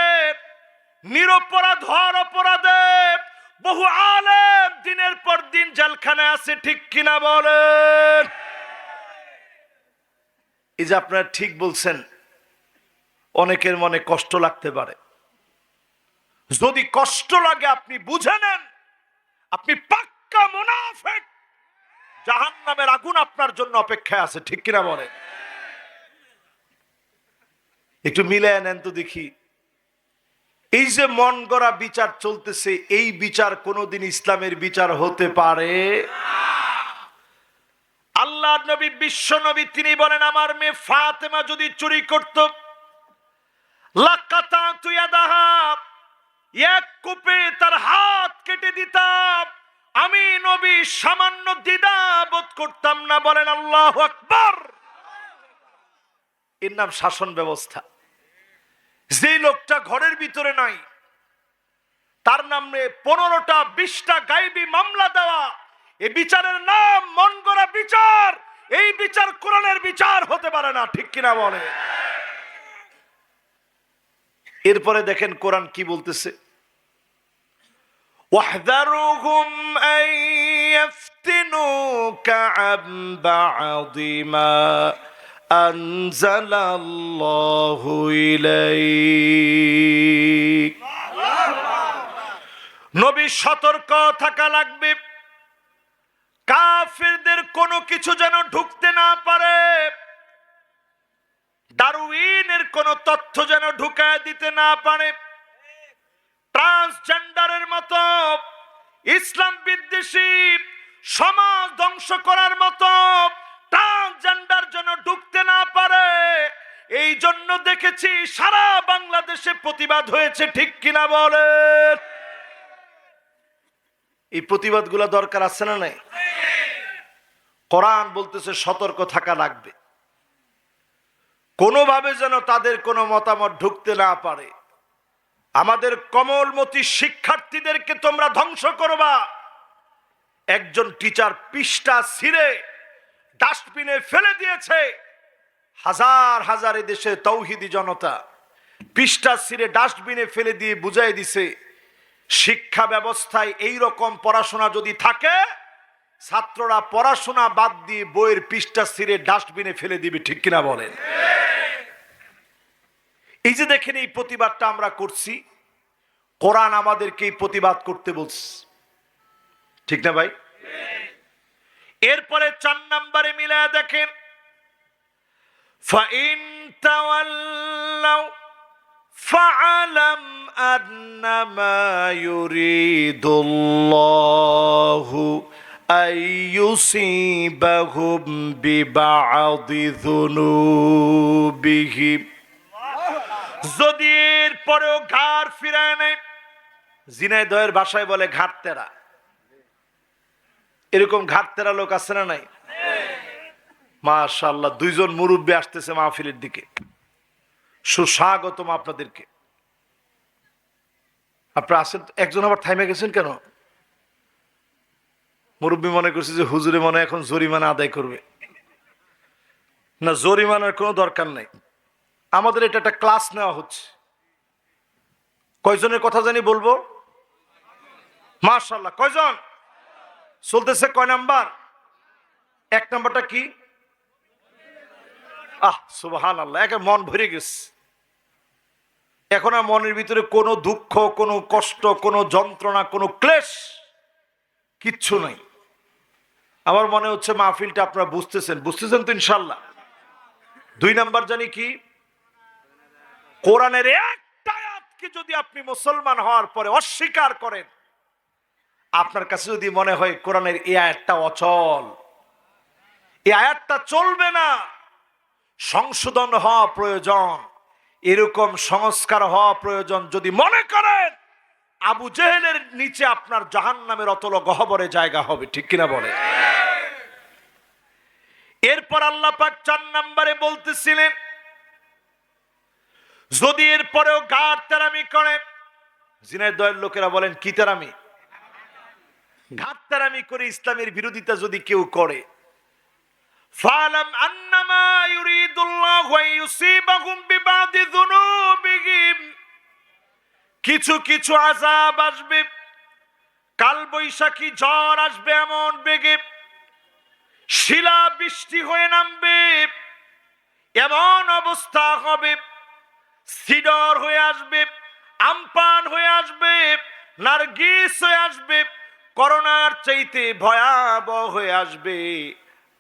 নিরপরাধ হওয়ার অপরাধে বহু আলেম দিনের পর দিন জেলখানায় আছে, ঠিক কিনা বলেন? এই যে আপনারা ঠিক বলছেন, অনেকের মনে কষ্ট লাগতে পারে। যদি কষ্ট লাগে আপনি বুঝে নেন, আপনি পাক্কা মুনাফিক, জাহান্নামের আগুন আপনার জন্য অপেক্ষায় আছে, ঠিক কিনা বলেন? একটু মিলিয়ে নেন তো দেখি, এই যে মন গড়া বিচার চলতেছে, এই বিচার কোনোদিন ইসলামের বিচার হতে পারে? আল্লাহ নবী, বিশ্ব নবী, তিনি বলেন, আমার মেয়ে ফাতেমা যদি চুরি করত, লাকাতাতু ইয়াদাহা, এক কোপে তার হাত কেটে দিতাম। আমি নবী সামান্য দ্বিধা বোধ করতাম না। বলেন আল্লাহু আকবার। এর নাম শাসন ব্যবস্থা। যে লোকটা ঘরের ভিতরে নাই, তার নামে 15টা 20টা গায়েবী মামলা দেওয়া, এই বিচারের নাম মন গড়া বিচার। এই বিচার কোরআনের বিচার হতে পারে না, ঠিক কিনা বলে? এরপরে দেখেন কোরআন কি বলতেছে, ওয়াহযারুহুম আন ইফতিনুকা আন বা'দি মা আনজালাল্লাহু ইলাইক। নবী, সতর্ক থাকা লাগবে, কাফেরদের কোনো কিছু যেন ঢুকতে না পারে, ডারউইনের কোনো তথ্য যেন ঢুকায় দিতে না পারে, ট্রান্সজেন্ডারের মতো ইসলাম বিদ্বেষী সমাজ ধ্বংস করার মতো ট্রান্সজেন্ডার যেন ঢুকতে না পারে। এই জন্য দেখেছি সারা বাংলাদেশে প্রতিবাদ হয়েছে, ঠিক কিনা বলেন? এই প্রতিবাদগুলো দরকার আছে না নাই? কোরআন বলতেছে সতর্ক থাকা লাগবে, কোনোভাবে যেন তাদের কোনো মতামত ঢুকতে না পারে। আমাদের কমলমতি শিক্ষার্থীদেরকে তোমরা ধ্বংস করবা। একজন টিচার পৃষ্ঠা ছিঁড়ে ডাস্টবিনে ফেলে দিয়েছে। হাজার হাজার দেশে তৌহিদি জনতা পৃষ্ঠা ছিঁড়ে ডাস্টবিনে ফেলে দিয়ে বুঝাই দিছে, শিক্ষা ব্যবস্থায় এই রকম পড়াশোনা যদি থাকে, ছাত্ররা পড়াশোনা বাদ দিয়ে বইয়ের পৃষ্ঠা ছিঁড়ে ডাস্টবিনে ফেলে দিবে, ঠিক কিনা বলেন? এই যে দেখেন, এই প্রতিবাদটা আমরা করছি, কোরআন আমাদেরকে এই প্রতিবাদ করতে বলছে, ঠিক না ভাই? এরপরে 4 নম্বরে মিলায়া দেখেন, ফাইন তাওয়াল্লাউ ফাআলাম আন্নামা ইউরিদুল্লাহু আইয়ুসিবাহুম বিবা'দি যুনুবিহিম। যদি এর পরেও ঘাড় ফিরায় নেয়, ঝিনাইদহের ভাষায় বলে ঘাটতেরা, এরকম ঘাটতেরা লোক আছে না নাই? মাশাআল্লাহ, 2 জন মুরব্বী আসতেছে মাহফিলের দিকে। সুস্বাগতম আপনাদেরকে। আপনারা আসেন, একজন আবার থাইমে গেছেন কেন? মুরব্বী মনে করছে যে হুজুরে মনে এখন জরিমানা আদায় করবে। না, জরিমানার কোনো দরকার নেই, আমাদের এটা একটা ক্লাস নেওয়া হচ্ছে। কয়জনের কথা জানি বলবো? মাশাআল্লাহ, কয়জন? চলতেছে কয় নাম্বার? 1 নাম্বারটা কি? সুবহানাল্লাহ, একে মন ভরে গেছে। এখন আর মনের ভিতরে কোনো দুঃখ, কোনো কষ্ট, কোনো যন্ত্রণা, কোনো ক্লেশ কিচ্ছু নাই। আমার মনে হচ্ছে মাহফিলটা আপনারা বুঝতেছেন তো ইনশাল্লাহ। 2 নাম্বার জানি কি? কোরআনের একটা আয়াতকে যদি আপনি মুসলমান হওয়ার পরে অস্বীকার করেন, আপনার কাছে যদি মনে হয় কোরআনের এই আয়াতটা অচল, এই আয়াতটা চলবে না, সংশোধন হওয়া প্রয়োজন, এরকম সংস্কার হওয়া প্রয়োজন যদি মনে করেন, আবু জেহেলের নিচে আপনার জাহান্নামের অতল গহ্বরে জায়গা হবে। ঠিক কিনা বলে? এরপর আল্লাহ পাক 4 নম্বরে বলতেছিলেন, যদি এরপরেও ঘাট তেরামি করে, ঝিনাইদহের লোকেরা বলেন কি তেরামি? ঘাট তেরামি করে ইসলামের বিরোধিতা যদি কেউ করে, ফালাম আন্নামা ইউরিদুল্লাহু আন ইউসিবাহুম বিবাদি যুনুবিহিম, কিছু কিছু আযাব আসবে, কাল বৈশাখী ঝড় আসবে এমন বেগে, শিলা বৃষ্টি হয়ে নামবে এমন অবস্থা হবে, সিডর হয়ে আসবে, আমপান হয়ে আসবে, নার্গিস হয়ে আসবে, করোনার চাইতে ভয়াবহ হয়ে আসবে,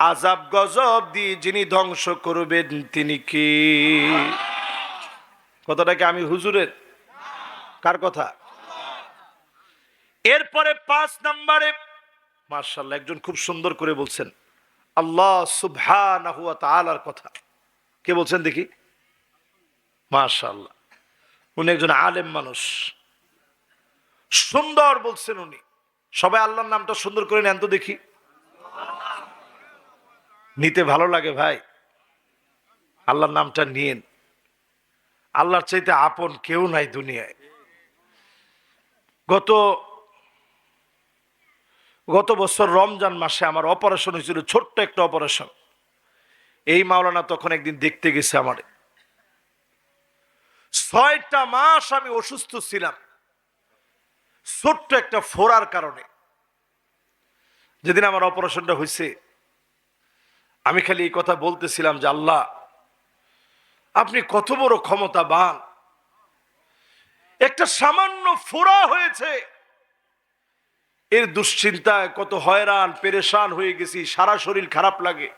আযাব গজব দিয়ে যিনি ধ্বংস করবেন তিনি কে? কথাটা কি আমি হুজুরের? কার কথা? এরপরে 5 নম্বরে মাশাআল্লাহ একজন খুব সুন্দর করে বলছেন, আল্লাহ সুবহানাহু ওয়া তাআলার কথা। কে বলছেন দেখি? মাশাআল্লাহ, উনি একজন আলেম মানুষ, সুন্দর বলছেন উনি। সবাই আল্লাহর নামটা সুন্দর করে নেন তো দেখি। নিতে ভালো লাগে ভাই, আল্লাহর নামটা নিয়েন। আল্লাহর চাইতে আপন কেউ নাই দুনিয়ায়। গত বছর রমজান মাসে আমার অপারেশন হয়েছিল, ছোট্ট একটা অপারেশন। এই মাওলানা তখন একদিন দেখতে গেছে আমারে। 6টা মাস আমি অসুস্থ ছিলাম, ছোট্ট একটা ফোড়ার কারণে। যেদিন আমার অপারেশনটা হয়েছে, আমি খালি এই কথা বলতেছিলাম যে আল্লাহ আপনি কত বড় ক্ষমতাবান, একটা সামান্য ফোড়া হয়েছে, এর দুশ্চিন্তায় কত হয়রান পেরেশান হয়ে গেছি, সারা শরীর খারাপ লাগে,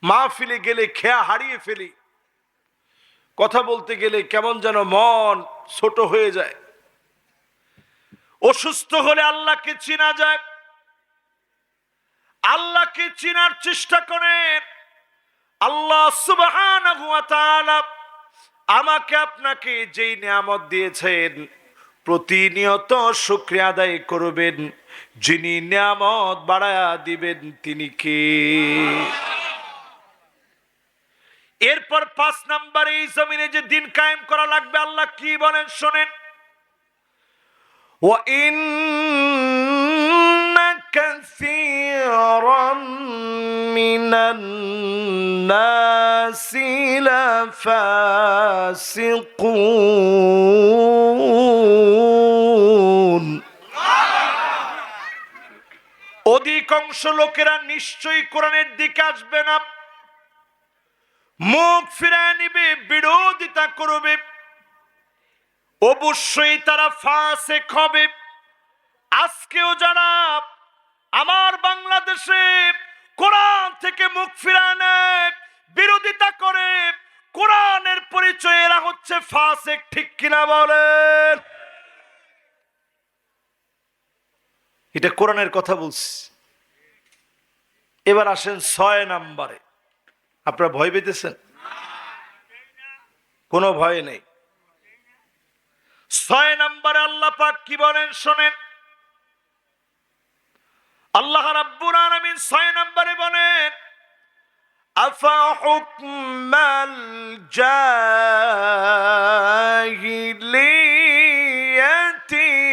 মাহফিলে গেলে খেয়া হারিয়ে ফেলি, কথা বলতে গেলে কেমন যেন মন ছোট হয়ে যায়। অসুস্থ হলে আল্লাহকে চেনা যায়, আল্লাহকে চেনার চেষ্টা করেন। আল্লাহ সুবহানাহু ওয়া তাআলা আমাকে আপনাকে যেই নিয়ামত দিয়েছেন, প্রতিনিয়ত শুকরিয়া আদায় করবেন। যিনি নিয়ামত বাড়ায়া দিবেন তিনি কে? এরপর 5 নম্বরে এই জমিনে যে দিন কায়েম করা লাগবে, আল্লাহ কি বলেন শোনেন, ওয়া ইন্না কাসীরাম মিনান নাসি লাফাসিকুন, অধিকাংশ লোকেরা নিশ্চয়ই কোরআনের দিকে আসবে না, মুখ ফিরিয়ে নিবে, বিরোধিতা করবে, অবশ্যই তারা ফাসিক হবে। আজকেও যারা আমার বাংলাদেশে কোরআন থেকে মুখ ফিরিয়ে নেয়, বিরোধিতা করে, কোরআনের পরিচয় এরা হচ্ছে ফাসিক। ঠিক কিনা বলেন? এটা কোরআনের কথা বলছি। এবার আসেন 6 নম্বরে। আপনারা ভয় পেতেছেন? কোনো ভয় নেই। 6 নম্বরে আল্লাহ পাক কি বলেন শোনেন, আল্লাহ রাব্বুল আলামিন 6 নম্বরে বলেন, আফা হুকমাল الجاهلية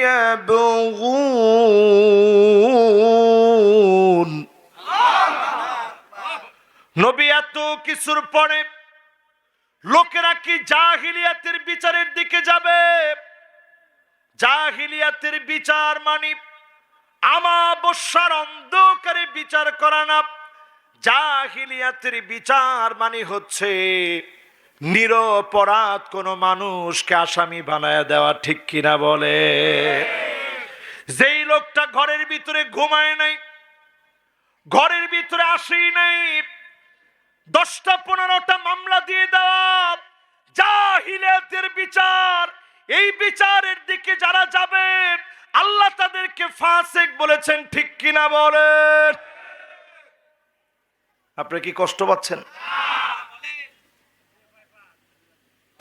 يبغون নবী এত কিছুর পরে লোকেরা কি জাহিলিয়াতের বিচারের দিকে যাবে? জাহিলিয়াতের বিচার মানে আমাবস্যার অন্ধকারে বিচার করা না। জাহিলিয়াতের বিচার মানে হচ্ছে নিরপরাধ কোন মানুষকে আসামি বানায় দেওয়া, ঠিক কিনা বলে? যেই লোকটা ঘরের ভিতরে ঘুমায় নাই, ঘরের ভিতরে আসেই নাই, 10টা-15টা মামলা দিয়ে দেওয়া জাহিলিয়াতের বিচার। এই বিচারের দিকে যারা যাবে আল্লাহ তাদেরকে ফাসিক বলেছেন, ঠিক কিনা বলেন? আপনি কি কষ্ট পাচ্ছেন?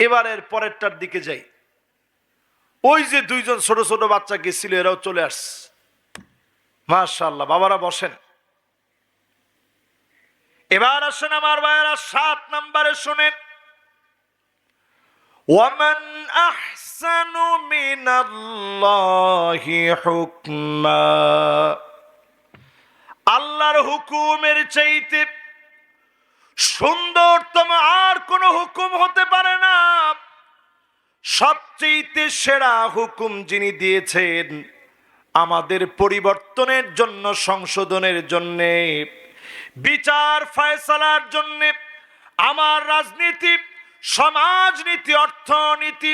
এবারের পরেরটার দিকে যাই। ওই যে 2জন ছোট ছোট বাচ্চা গেছিল, এরাও চলে আসছে। মাশাআল্লাহ, বাবারা বসেন। এবার আসেন আমার ভাইয়েরা, 7 নম্বরে শুনেন। ওয়ামান আহসানু মিনাল্লাহি হুকমা, আল্লাহর হুকুমের চাইতে সুন্দরতম আর কোন হুকুম হতে পারে না। সবচেয়ে সেরা হুকুম যিনি দিয়েছেন আমাদের পরিবর্তনের জন্য, সংশোধনের জন্য, বিচার ফয়সালার জন্য, আমার রাজনীতি, সমাজনীতি, অর্থনীতি,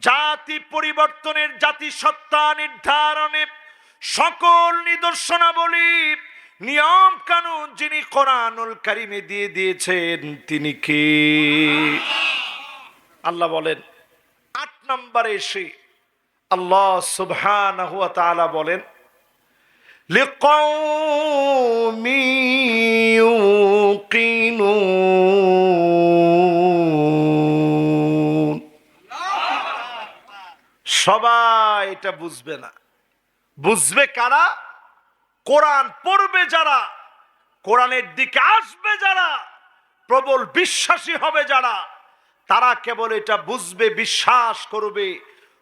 জাতি পরিবর্তনের, জাতিসত্তা নির্ধারণে সকল নিদর্শনাবলী, নিয়ম কানুন যিনি কোরআনুল কারিমে দিয়ে দিয়েছেন তিনি কে? আল্লাহ বলেন। 8 নম্বরে এসে আল্লাহ সুবহানাহু ওয়া তাআলা বলেন, লিকাওমি ইউকিনুন। সবাই এটা বুঝবে না। বুঝবে কারা? কোরআন পড়বে যারা, কোরআনের দিকে আসবে যারা, প্রবল বিশ্বাসী হবে যারা, তারা কেবল এটা বুঝবে, বিশ্বাস করবে।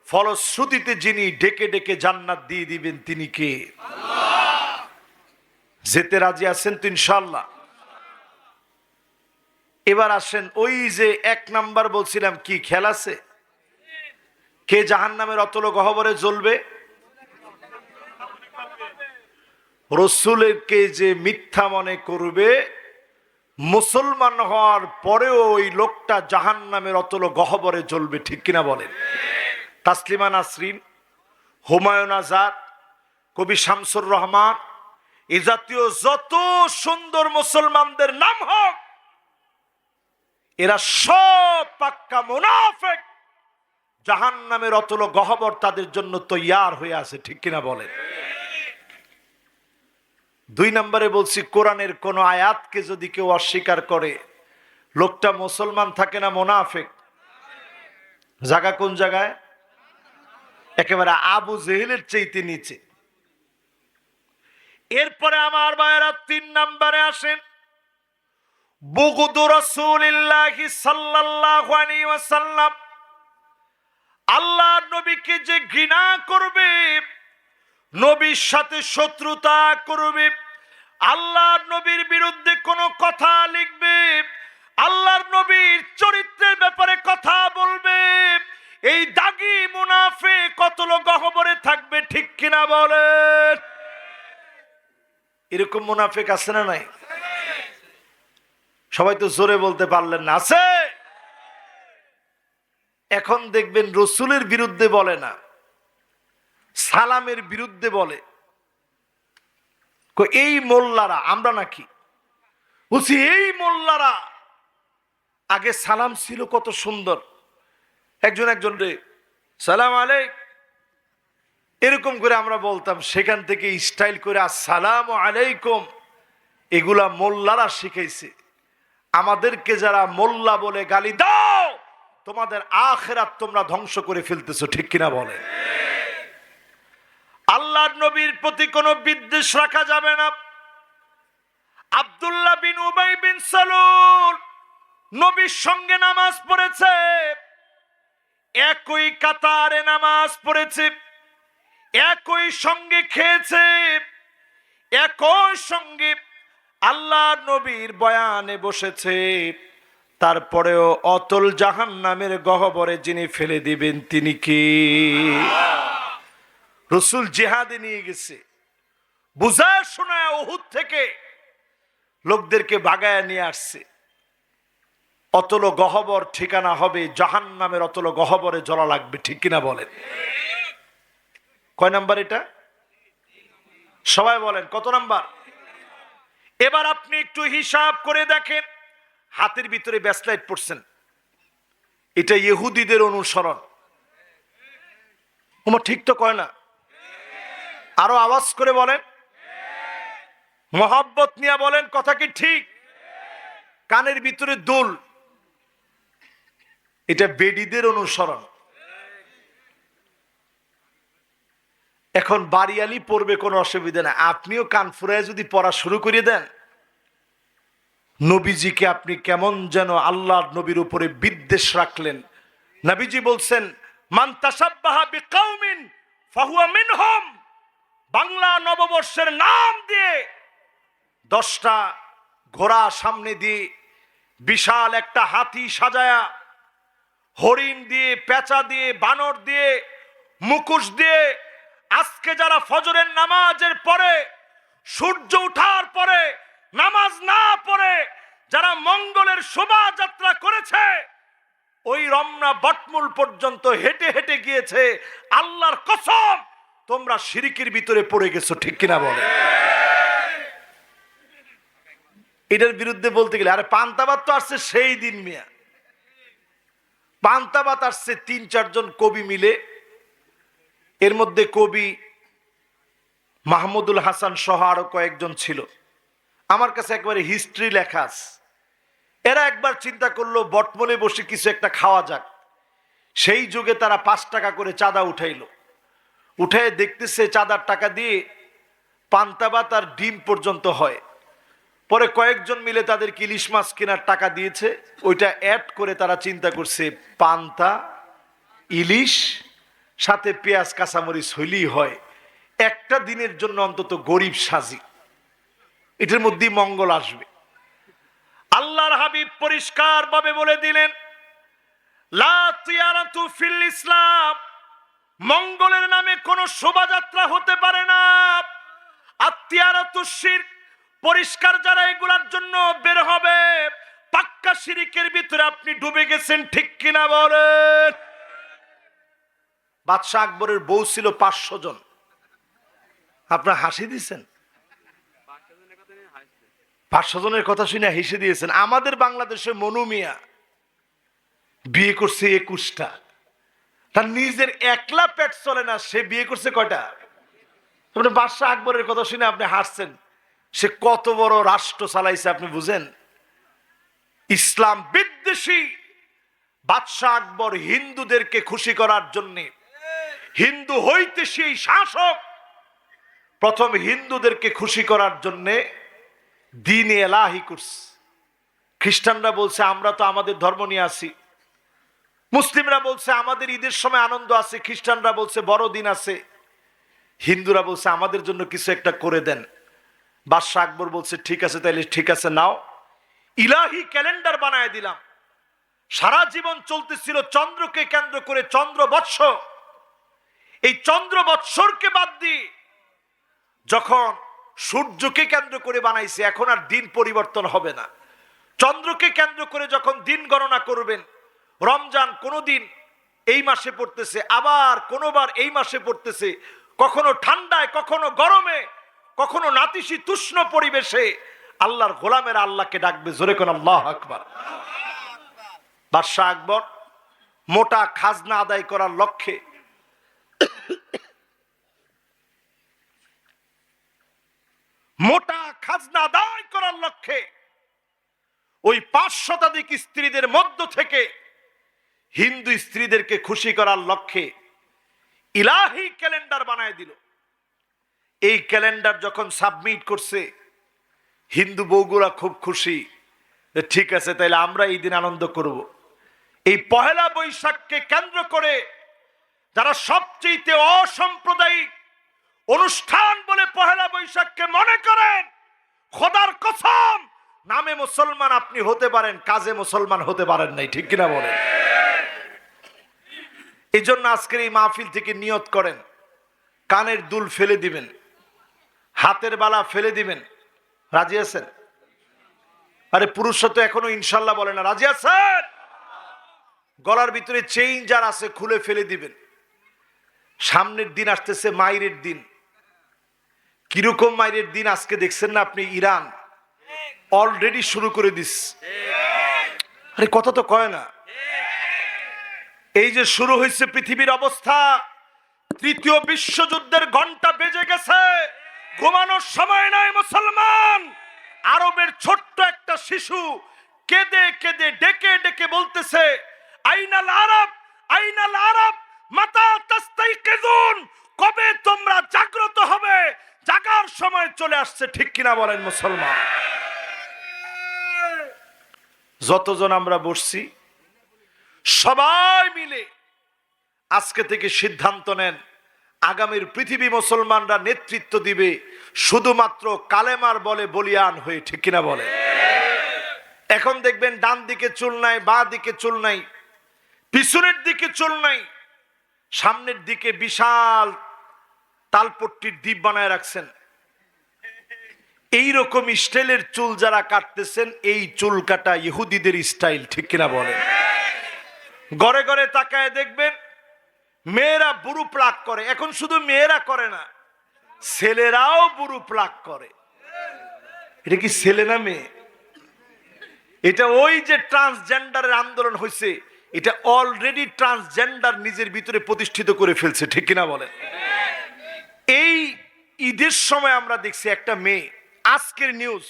ফলশ্রুতিতে যিনি ডেকে ডেকে জান্নাত দিয়ে দিবেন তিনি কে? আল্লাহ। যেতে রাজি আছেন তো ইনশাআল্লাহ? এবার আসেন, ওই যে 1 নাম্বার বলছিলাম, কি খেয়াল আছে? কে জাহান্নামের অতল গহ্বরে জ্বলবে? রসুলকে যে মিথ্যা মনে করবে, মুসলমান হওয়ার পরেও ওই লোকটা জাহান্নামের অতল গহ্বরে জ্বলবে, ঠিক কিনা বলেন? তাসলিমা নাসরিন, হুমায়ুন আজাদ, কবি শামসুর রহমান, এ জাতীয় যত সুন্দর মুসলমানদের নাম হোক, এরা সব পাক্কা মুনাফিক। জাহান্নামের অতল গহ্বর তাদের জন্য তৈয়ার হয়ে আছে, ঠিক কিনা বলেন? 2 নম্বরে বলছি, কোরআনের কোন আয়াতকে যদি কেউ অস্বীকার করে, লোকটা মুসলমান থাকে না মুনাফিক? জায়গা কোন জায়গায়? একেবারে আবু জেহেলের চাইতে নিচে। এরপরে আমার ভাইয়েরা 3 নম্বরে আসেন, বুগদু রাসূলিল্লাহি সাল্লাল্লাহু আলাইহি ওয়াসাল্লাম। আল্লাহর নবীকে যে ঘৃণা করবে, নবীর সাথে শত্রুতা করবে, আল্লাহর নবীর বিরুদ্ধে কোনো কথা লিখবে, আল্লাহর নবীর চরিত্রের ব্যাপারে কথা বলবে, এই দাগী মুনাফিক কতল গহ্বরে থাকবে, ঠিক কিনা বলেন? এরকম মুনাফিক আছে না নাই? সবাই তো জোরে বলতে পারলেন না। আছে। এখন দেখবেন রসুলের বিরুদ্ধে বলে না, সালামের বিরুদ্ধে বলে। এই মোল্লারা, আমরা নাকি বলছি এই মোল্লারা, আগে সালাম ছিল কত সুন্দর, একজন একজন রে সালাম আলাইক এরকম করে আমরা বলতাম, সেখান থেকে স্টাইল করে আসসালামু আলাইকুম। এগুলা মোল্লারা শিখাইছে আমাদেরকে। যারা মোল্লা বলে গালি দাও, তোমাদের আখিরাত তোমরা ধ্বংস করে ফেলতেছো, ঠিক কিনা বলে? আল্লাহর নবীর প্রতি কোনো বিদ্বেষ রাখা যাবে না। আব্দুল্লাহ বিন উবাই বিন সালুল নবীর সঙ্গে নামাজ পড়েছে, একই কাতারে নামাজ পড়েছে, একই সঙ্গে খেয়েছে, একই সঙ্গে আল্লাহ নবীর বয়ানে বসেছে, তারপরেও অতল জাহান্নামের গহ্বরে যিনি ফেলে দিবেন তিনি কি? রাসূল জিহাদে নিয়ে গেছে, বুঝায় শোনায় উহুদ থেকে লোকদেরকে ভাগায় নিয়ে আসছে। অতল গহ্বর ঠিকানা হবে জাহান্নামের, অতল গহ্বরে জ্বলা লাগবে, ঠিক কিনা বলেন? কয় নাম্বার এটা? সবাই বলেন কত নাম্বার? এবার আপনি একটু হিসাব করে দেখেন, হাতের ভিতরে ব্যাসলাইট পড়ছেন, এটা ইহুদিদের অনুসরণ। তোমার ঠিক তো কয় না? আরো আওয়াজ করে বলেন, মহব্বত নিয়ে বলেন, কথা কি ঠিক? কানের ভিতরে দুল, এটা বেডিদের অনুসরণ। এখন বাড়িয়ালি পড়বে, কোনো অসুবিধা নাই, আপনিও কান ফুরায় যদি পড়া শুরু করে দেন, নবীজিকে আপনি কেমন যেন আল্লাহর নবীর উপরে বিদ্বেষ রাখলেন। নবীজি বলছেন, মান তাশাব্বাহা বিকাউমিন ফাহুয়া মিনহুম। বাংলা নববর্ষের নাম দিয়ে 10টা ঘোড়া সামনে দিয়ে, বিশাল একটা হাতি সাজায়া, হরিণ দিয়ে, পেঁচা দিয়ে, বানর দিয়ে, মুখোশ দিয়ে, আজকে যারা ফজরের নামাজের পরে, সূর্য ওঠার পরে নামাজ না পড়ে যারা মঙ্গলের শোভাযাত্রা করেছে, ওই রমনা বটমূল পর্যন্ত হেঁটে হেঁটে গিয়েছে, আল্লাহর কসম তোমরা শিরকের ভিতরে পড়ে গেছো, ঠিক কিনা বলে? এটার বিরুদ্ধে বলতে গেলে, আরে পান্তাবাদ তো আসছে সেই দিন মিয়া, পান্তাবাদ আসছে 3-4 জন কবি মিলে, এর মধ্যে কবি মাহমুদুল হাসান সহ আরো কয়েকজন ছিল, আমার কাছে একবারে হিস্ট্রি লেখা আছে। এরা একবার চিন্তা করলো বটমূলে বসে কিছু একটা খাওয়া যাক। সেই যুগে তারা 5 টাকা করে চাঁদা উঠাইলো, উঠে দেখতেছে চাঁদার টাকা দিয়ে পান্তাবাত আর ডিম পর্যন্ত হয়। পরে কয়েকজন মিলে তাদের ইলিশ মাছ কেনার টাকা দিয়েছে, ওইটা অ্যাড করে তারা চিন্তা করছে পান্তা, ইলিশ, সাথে পেঁয়াজ কাঁচামরিচ হইলেই হয়, একটা দিনের জন্য অন্তত গরিব সাজি, এটার মধ্যেই মঙ্গল আসবে। আল্লাহর হাবিব পরিষ্কার ভাবে বলে দিলেন, লা তিয়ারাতু ফিল ইসলাম, মঙ্গলের নামে কোন শোভাযাত্রা হতে পারে না। আত্তিয়ারাতু শিরক, পরিষ্কার যারা এগুলার জন্য বের হবে, পাক্কা শিরকের ভিতরে আপনি ডুবে গেছেন, ঠিক কিনা বলেন? বাদশাহ আকবরের বউ ছিল 500 জন। আপনার হাসি দিচ্ছেন, 500 জনের কথা শুনে হেসে দিয়েছেন। আমাদের বাংলাদেশে মনু মিয়া বিয়ে করছে 21টা, তার নিজের একলা পেট চলে না, সে বিয়ে করছে কয়টা? বাদশাহ আকবরের কথা শুনে আপনি হাসছেন, সে কত বড় রাষ্ট্র চালাইছে আপনি বুঝেন? ইসলাম বিদ্বেষী বাদশাহ আকবর হিন্দুদেরকে খুশি করার জন্য, হিন্দু হইতে সেই শাসক, প্রথম হিন্দুদেরকে খুশি করার জন্য দিন এলাহি করছে। খ্রিস্টানরা বলছে আমরা তো আমাদের ধর্ম নিয়ে আসি, মুসলিমরা বলছে আমাদের ঈদের সময় আনন্দ আছে, খ্রিস্টানরা বলছে বড়দিন আছে, হিন্দুরা বলছে আমাদের জন্য কিছু একটা করে দেন। বাদশাহ আকবর বলছে ঠিক আছে, তাইলে ঠিক আছে, নাও, ইলাহি ক্যালেন্ডার বানায় দিলাম। সারা জীবন চলতেছিল চন্দ্রকে কেন্দ্র করে, চন্দ্র বৎসর। এই চন্দ্র বৎসরকে বাদ দিয়ে যখন সূর্যকে কেন্দ্র করে বানাইছে, এখন আর দিন পরিবর্তন হবে না। চন্দ্রকে কেন্দ্র করে যখন দিন গণনা করবেন, রমজান কোনোদিন এই মাসে পড়তেছে, আবার কোনোবার এই মাসে পড়তেছে, কখনো ঠান্ডায়, কখনো গরমে, কখনো নাতিশীতোষ্ণ পরিবেশে আল্লাহর গোলামেরা আল্লাহকে ডাকবে, জোরে কোন আল্লাহু আকবার। বাদশাহ আকবর মোটা খাজনা আদায় করার লক্ষ্যে ওই 5 শতাধিক স্ত্রীদের মধ্য থেকে হিন্দু স্ত্রীদেরকে খুশি করার লক্ষ্যে ইলাহি ক্যালেন্ডার বানায় দিল। এই ক্যালেন্ডার যখন সাবমিট করছে, হিন্দু বউগুলা খুব খুশি, ঠিক আছে, তাইলে আমরা এই দিন আনন্দ করব। এই পহেলা বৈশাখকে কেন্দ্র করে যারা সবচেয়ে অসাম্প্রদায়িক অনুষ্ঠান বলে পহেলা বৈশাখকে মনে করেন, খোদার কসম, নামে মুসলমান আপনি হতে পারেন, কাজে মুসলমান হতে পারেন নাই, ঠিক কিনা বলেন? এই জন্য আজকের এই মাহফিল থেকে নিয়ত করেন, কানের দুল ফেলে দিবেন, হাতের বালা ফেলে দিবেন। রাজি আছেন? আরে পুরুষরা তো এখনো ইনশাল্লাহ বলে না। রাজি আছেন? গলার ভিতরে চেইন যার আছে খুলে ফেলে দিবেন। সামনের দিন আসতেছে মাইরের দিন। কিরকম মাইরের দিন আজকে দেখছেন না আপনি? ইরান অলরেডি শুরু করে দিস। আরে কথা তো কয় না। এই যে শুরু হয়েছে পৃথিবীর অবস্থা, তৃতীয় বিশ্বযুদ্ধের ঘন্টা বেজে গেছে, ঘুমানোর সময় নাই মুসলমান। আরবের ছোট্ট একটা শিশু কেঁদে কেঁদে ডেকে ডেকে বলতেছে, আইনাল আরব, আইনাল আরব, মাতা তাস্তাইকিজুন, কবে তোমরা জাগ্রত হবে? জাগার সময় চলে আসছে, ঠিক কিনা বলেন মুসলমান? যতজন আমরা বসছি সবাই মিলে আজকে থেকে সিদ্ধান্ত নেন, আগামীর পৃথিবী মুসলমানরা নেতৃত্ব দিবে শুধুমাত্র কালেমার বলে বলিয়ান হয়ে, ঠিক কিনা বলে? এখন দেখবেন ডান দিকে চুল নাই, বাঁ দিকে চুল নাই, পিছনের দিকে চুল নাই, সামনের দিকে বিশাল তালপট্টির দ্বীপ বানায় রাখছেন। এইরকম স্টাইলের চুল যারা কাটতেছেন, এই চুল কাটা ইহুদিদের স্টাইল, ঠিক কিনা বলে? ঘরে ঘরে তাকায় দেখবেন মেয়েরা বুড়ো প্লাক করে। এখন শুধু মেয়েরা করে না, ছেলেরাও বুড়ো প্লাক করে। এটা কি ছেলে না মেয়ে? এটা ওই যে ট্রান্সজেন্ডারের আন্দোলন হয়েছে, এটা অলরেডি ট্রান্সজেন্ডার নিজের ভিতরে প্রতিষ্ঠিত করে ফেলছে, ঠিক কিনা বলে? এই ঈদের সময় আমরা দেখছি একটা মেয়ে, আজকের নিউজ,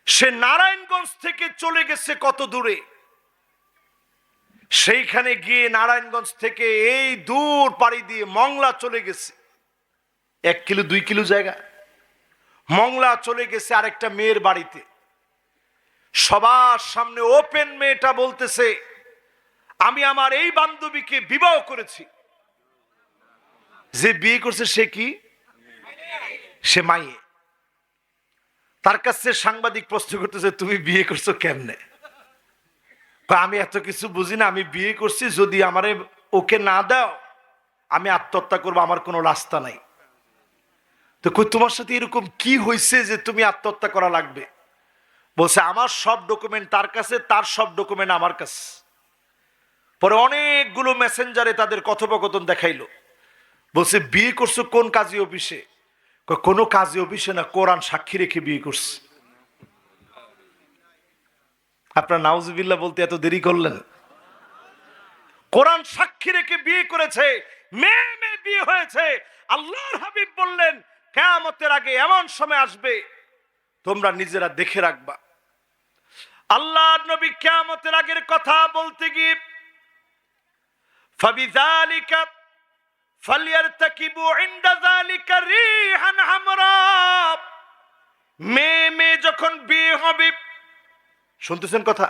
সে নারায়ণগঞ্জ থেকে চলে গেছে কত দূরে, সেইখানে গিয়ে নারায়ণগঞ্জ থেকে এই দূর পাড়ি দিয়ে মংলা চলে গেছে, 1 কিলো 2 কিলো জায়গা মংলা চলে গেছে আরেকটা মেয়ের বাড়িতে। সবার সামনে ওপেন মেয়েটা বলতেছে, আমি আমার এই বান্ধবীকে বিবাহ করেছি। যে বিয়ে করছে সে কি? সে মাইয়ে। তার কাছে সাংবাদিক প্রশ্ন করতেছে, তুমি বিয়ে করছো কেমনে? আমি এত কিছু বুঝি না, আমি বিয়ে করছি, যদি আমারে ওকে না দাও আমি আত্মহত্যা করবো, আমার কোনো রাস্তা নাই। তো কই তোমার সাথে এরকম কি হয়েছে যে তুমি আত্মহত্যা করা লাগবে? বলছে আমার সব ডকুমেন্ট তার কাছে, তার সব ডকুমেন্ট আমার কাছে। পরে অনেকগুলো মেসেঞ্জারে তাদের কথোপকথন দেখাইলো। বলছে বিয়ে করছো কোন কাজী অফিসে? কোনো কাজী অফিসে না, কোরআন সাক্ষী রেখে বিয়ে করছে। আপনার নাউজুবিল্লাহ বলতে এত দেরি করলেন? কোরআন সাক্ষী রেখে বিয়ে করেছে, মেয়ে মেয়ে বিয়ে হয়েছে। আল্লাহর হাবিব বললেন, কিয়ামতের আগে এমন সময় আসবে তোমরা নিজেরা দেখে রাখবা। আল্লাহর নবী কিয়ামতের আগের কথা বলতে গিয়ে ফাবিযালিকা ফালইয়ারতাকিবু ইনদা যালিকা রিহান হামরা, মেয়ে মেয়ে যখন বিয়ে হবে, শুনতেছেন কথা?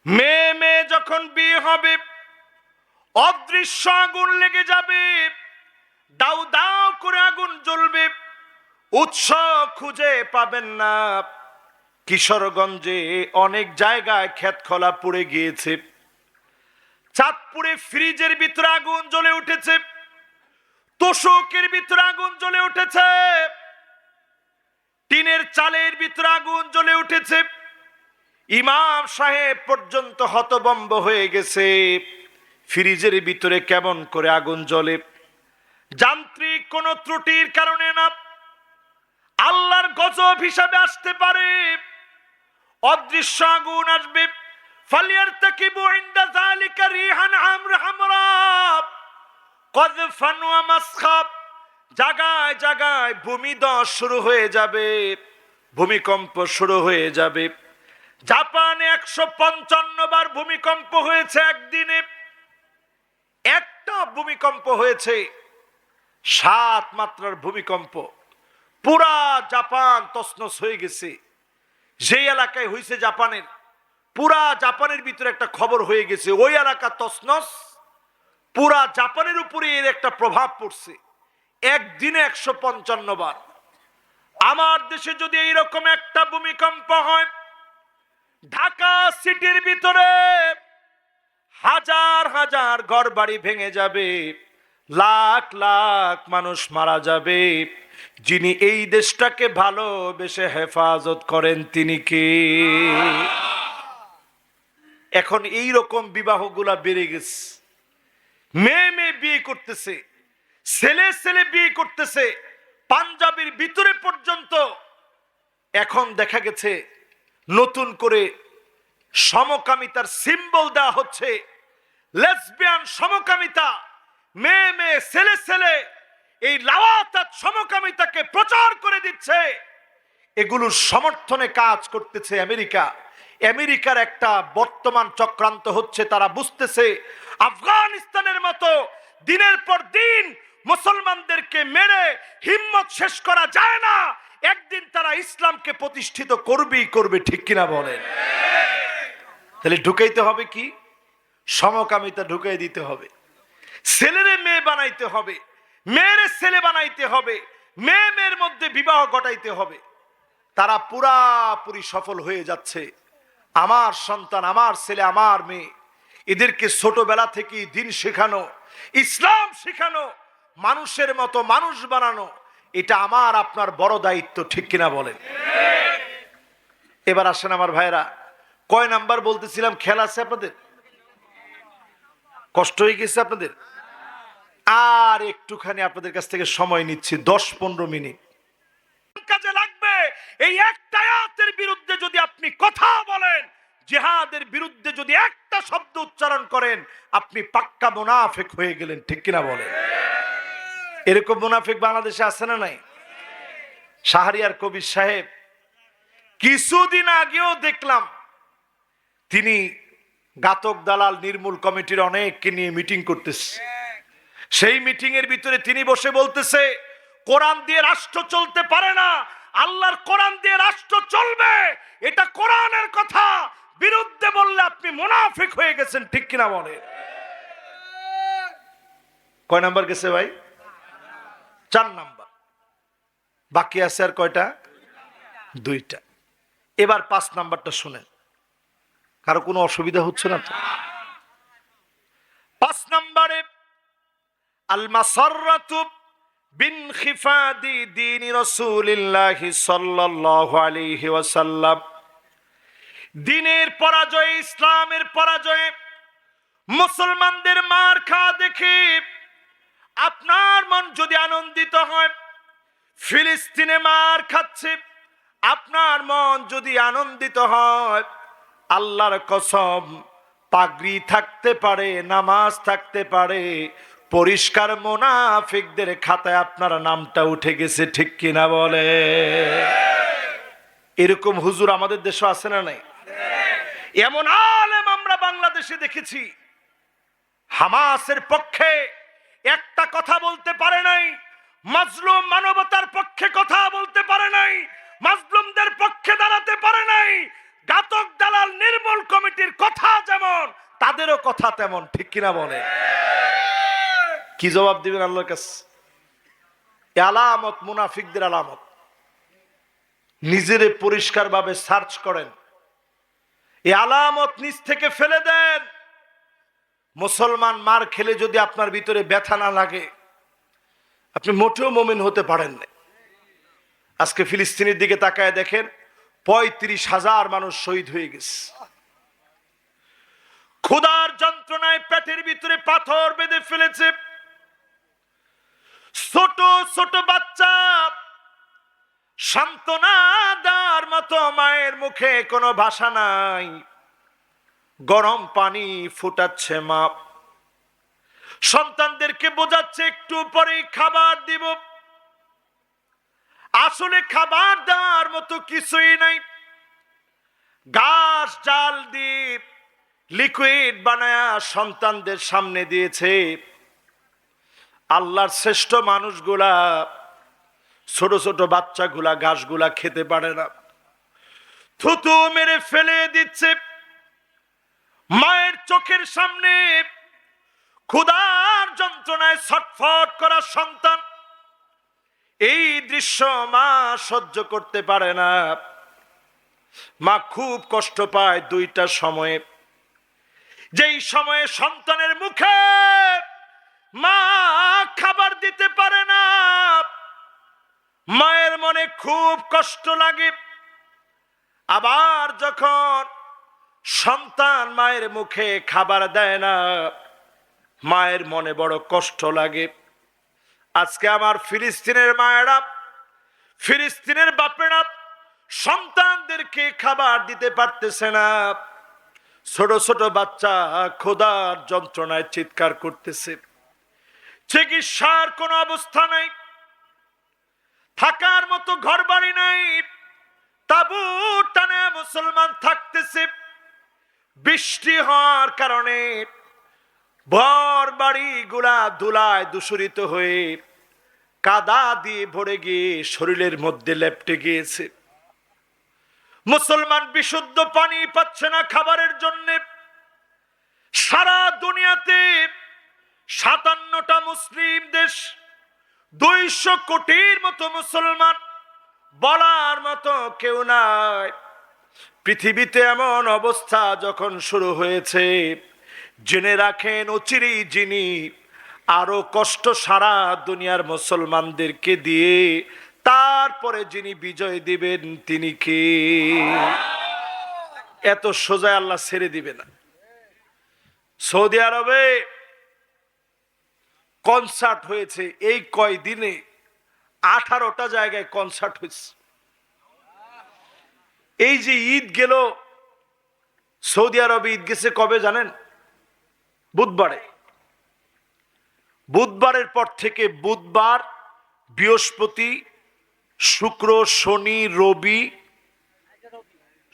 মেয়ে মেয়ে যখন বিয়ে হবে, অদৃশ্য আগুন লেগে যাবে, দাউ দাউ করে আগুন জ্বলবে, উৎস খুঁজে পাবেন না। কিশোরগঞ্জে অনেক জায়গায় ক্ষেত খোলা পুড়ে গিয়েছে, চাঁদপুরে ফ্রিজের ভিতরে আগুন জ্বলে উঠেছে, তোষকের ভিতরে আগুন জ্বলে উঠেছে, টিনের চালের ভিতরে আগুন জ্বলে উঠেছে। ইমাম সাহেব পর্যন্ত হতভম্ব হয়ে গেছে, ফ্রিজের ভিতরে কেমন করে আগুন জ্বলে? যান্ত্রিক কোন ত্রুটির কারণে না, আল্লাহর গজব হিসাবে আসতে পারে, অদৃশ্য আগুন আসবে। ফালিয়ারতাকিবু ইনদা যালিকা রিহান হামরা কযফান ওয়া মাসখাব, জায়গায় জায়গায় ভূমিধস শুরু হয়ে যাবে, ভূমিকম্প শুরু হয়ে যাবে। জাপানে 155 বার ভূমিকম্প হয়েছে একদিনে, একটা ভূমিকম্প হয়েছে 7 মাত্রার ভূমিকম্প, পুরা জাপান তছনছ হয়ে গেছে। যেই এলাকায় হয়েছে জাপানের, পুরা জাপানের ভিতরে একটা খবর হয়ে গেছে, ওই এলাকা তছনছ, পুরা জাপানের উপরে এর একটা প্রভাব পড়ছে। একদিনে 155 বার। আমার দেশে যদি এইরকম একটা ভূমিকম্প হয়, ঢাকা সিটির ভিতরে হাজার হাজার ঘর বাড়ি ভেঙে যাবে, লাখ লাখ মানুষ মারা যাবে। যিনি এই দেশটাকে ভালোবেসে হেফাজত করেন তিনি কে? এখন এই রকম বিবাহগুলা বেড়ে গেছে। মেয়ে মেয়ে বিয়ে করতেছে, ছেলে ছেলে বিয়ে করতেছে, পাঞ্জাবির ভিতরে পর্যন্ত এখন দেখা গেছে নতুন করে সমকামিতার সিম্বল দেওয়া হচ্ছে। লেসবিয়ান সমকামিতা, মেয়ে মেয়ে ছেলে ছেলে এই লাওয়াতাত সমকামিতাকে প্রচার করে দিচ্ছে। এগুলোর সমর্থনে কাজ করতেছে আমেরিকা। আমেরিকার একটা বর্তমান চক্রান্ত হচ্ছে, তারা বুঝতেছে আফগানিস্তানের মতো দিনের পর দিন মুসলমানদেরকে মেরে হিম্মত শেষ করা যায় না, একদিন তারা ইসলামকে প্রতিষ্ঠিত করবেই করবে। ঠিক কিনা বলেন? তাহলে ঢুকাইতে হবে কি? সমকামিতা ঢুকাই দিতে হবে, ছেলেরে মেয়ে বানাইতে হবে, মেয়েরে ছেলে বানাইতে হবে, মেয়ে মেয়ের মধ্যে বিবাহ ঘটাইতে হবে। তারা পুরাপুরি সফল হয়ে যাচ্ছে। আমার সন্তান, আমার ছেলে, আমার মেয়ে, এদেরকে ছোটবেলা থেকে দিন শেখানো, ইসলাম শেখানো, মানুষের মতো মানুষ বানানো, এটা আমার আপনার বড় দায়িত্ব। ঠিক কিনা বলেন? এবার আসেন আমার ভাইরা, কয় নাম্বার বলতেছিলাম? খেয়াল আছে আপনাদের? কষ্ট হয়ে গেছে আপনাদের? আর একটুখানি আপনাদের কাছ থেকে সময় নিচ্ছি, 10-15 মিনিট কাজে লাগবে। এই একটা আয়াতের বিরুদ্ধে যদি আপনি কথা বলেন, জিহাদের বিরুদ্ধে যদি একটা শব্দ উচ্চারণ করেন, আপনি পাক্কা মুনাফিক হয়ে গেলেন। ঠিক কিনা বলেন? এরকম মুনাফিক বাংলাদেশে আছে না নাই? শাহরিয়ার কবির সাহেব কিছুদিন আগেও দেখলাম, তিনি ঘাতক দালাল নির্মূল কমিটির অনেককে নিয়ে মিটিং করতেছে। সেই মিটিং এর ভিতরে তিনি বসে বলতেছে, কোরআন দিয়ে রাষ্ট্র চলতে পারে না, আল্লাহর কোরআন দিয়ে রাষ্ট্র চলবে, এটা কোরআনের কথা। বিরুদ্ধে বললে আপনি মুনাফিক হয়ে গেছেন। ঠিক কিনা বলে? কয় নাম্বার গেছে ভাই? 4 নাম্বার। বাকি আছে আর কয়টা? 2টা। এবার 5 নাম্বারটা শুনেন, কারো কোনো অসুবিধা হচ্ছে না তো? 5 নাম্বারে আল মাসাররাতু বিনখিফাদি দীনি রাসূলিল্লাহ সাল্লাল্লাহু আলাইহি ওয়াসাল্লাম। দ্বীনের পরাজয়, ইসলামের পরাজয়ে মুসলমানদের মার খাওয়া দেখে আপনার মন যদি আনন্দিত হয়, ফিলিস্তিনে মার খাচ্ছে, আপনার মন যদি আনন্দিত হয়, আল্লাহর কসম, পাগড়ি থাকতে পারে, নামাজ থাকতে পারে, পরিষ্কার মুনাফিকদের খাতায় আপনার নামটা উঠে গেছে। ঠিক কিনা বলে? এরকম হুজুর আমাদের দেশে আছে না নাই? এমন আলেম আমরা বাংলাদেশে দেখেছি, হামাসের পক্ষে একটা কথা বলতে পারে নাই, মাজলুম মানবতার পক্ষে কথা বলতে পারে নাই, মাজলুমদের পক্ষে দাঁড়াতে পারে নাই। ঘাতক দালাল নির্মূল কমিটির কথা যেমন, তাদেরও কথা তেমন। ঠিক কিনা বলে? কি জবাব দিবেন আল্লাহর কাছে? আলামত, মুনাফিকদের আলামত। নিজেরে পরিষ্কার ভাবে সার্চ করেন, এই আলামত নিজ থেকে ফেলে দেন। মুসলমান মার খেলে যদি আপনার ভিতরে ব্যথা না লাগে, আপনি মোটেও মুমিন হতে পারেন না। আজকে ফিলিস্তিনের দিকে তাকায় দেখেন, 35,000 মানুষ শহীদ হয়ে গেছে। ক্ষুধার যন্ত্রণায় পেটের ভিতরে পাথর বেঁধে ফেলেছে। ছোট ছোট বাচ্চা সান্ত্বনা দেওয়ার মতো মায়ের মুখে কোনো ভাষা নাই, গরম পানি ফুটাচ্ছে মা, সন্তানদেরকে বোঝাচ্ছে একটু পরে খাবার দিব। আসলে খাবার দেওয়ার মতো কিছুই নাই। ঘাস জাল দিয়ে লিকুইড বানায়া সন্তানদের সামনে দিয়েছে। আল্লাহর শ্রেষ্ঠ মানুষগুলা, ছোট ছোট বাচ্চাগুলা ঘাসগুলা খেতে পারে না। থুতু মেরে ফেলে দিচ্ছে। মায়ের চোখের সামনে ক্ষুধার যন্ত্রণায় ছটফট করা সন্তান, এই দৃশ্য মা সহ্য করতে পারে না। মা খুব কষ্ট পায় দুইটা সময়ে। যেই সময়ে সন্তানের মুখে মা খাবার দিতে পারে না, মায়ের মনে খুব কষ্ট লাগে। আবার যখন সন্তান মায়ের মুখে খাবার দেয় না, মায়ের মনে বড় কষ্ট লাগে। আজকে আমার ফিলিস্তিনের মায়েরা, ফিলিস্তিনের বাপেরা সন্তানদেরকে খাবার দিতে পারতেছে না। ছোট ছোট বাচ্চা ক্ষুধার যন্ত্রণায় চিৎকার করতেছে। চিকিৎসার কোনো অবস্থা নাই, থাকার মতো ঘর বাড়ি নাই, তাঁবুর টানে মুসলমান থাকতেছে। বৃষ্টি হওয়ার কারণে ঘর বাড়ি গুলা ধুলায় দূষিত হয়ে কাদা দিয়ে ভরে গিয়ে শরীরের মধ্যে লেপ্টে গিয়েছে। মুসলমান বিশুদ্ধ পানি পাচ্ছে না খাবারের জন্য। সারা দুনিয়াতে 57টা মুসলিম দেশ, 200 কোটির মতো মুসলমান, বলার মতো কেউ নাই। পৃথিবীতে এমন অবস্থা যখন শুরু হয়েছে, জেনে রাখেন অচিরেই যিনি আরো কষ্ট সারা দুনিয়ার মুসলমানদেরকে দিয়ে তারপরে যিনি বিজয় দিবেন তিনি কে? এত সোজা আল্লাহ ছেড়ে দিবে না। সৌদি আরবে কনসার্ট হয়েছে, এই কয়দিনে 18টা জায়গায় কনসার্ট হয়েছে। এই যে ঈদ গেল, সৌদি আরবে ঈদ গেছে কবে জানেন? বুধবারে। বুধবারের পর থেকে বুধবার, বৃহস্পতি, শুক্র, শনি, রবি,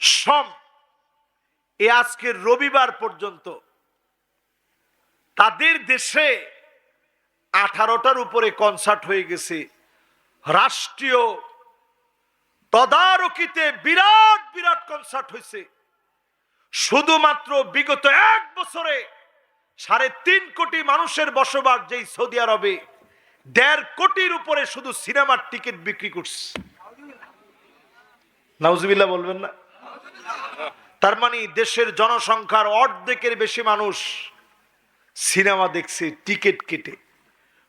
সোম, এ আজকের রবিবার পর্যন্ত তাদের দেশে 18টার উপরে কনসার্ট হয়ে গেছে। রাষ্ট্রীয় তদারকিতে বিরাট বিরাট কনসার্ট হয়েছে। শুধুমাত্র বিগত 1 বছরে 3.5 কোটি মানুষের বসবাস যেই সৌদি আরবে, 1.5 কোটির উপরে শুধু সিনেমার টিকিট বিক্রি করছে। নাউজুবিল্লাহ বলবেন না? তার মানে দেশের জনসংখ্যার অর্ধেকের বেশি মানুষ সিনেমা দেখছে টিকিট কেটে।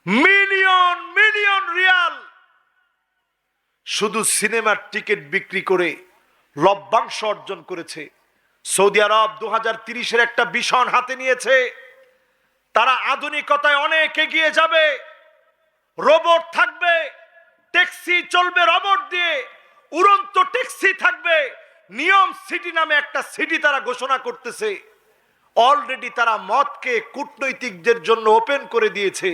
মিলিয়ন মিলিয়ন রিয়াল শুধু সিনেমার টিকিট বিক্রি করে লভ্যাংশ অর্জন করেছে। সৌদি আরব 2030-এর একটা ভিশন হাতে নিয়েছে। তারা আধুনিকতায় অনেক এগিয়ে যাবে। রোবট থাকবে, ট্যাক্সি চলবে রোবট দিয়ে, উড়ন্ত ট্যাক্সি থাকবে। নিয়ম সিটি নামে একটা সিটি তারা ঘোষণা করতেছে। অলরেডি তারা মদকে কূটনৈতিকদের জন্য ওপেন করে দিয়েছে।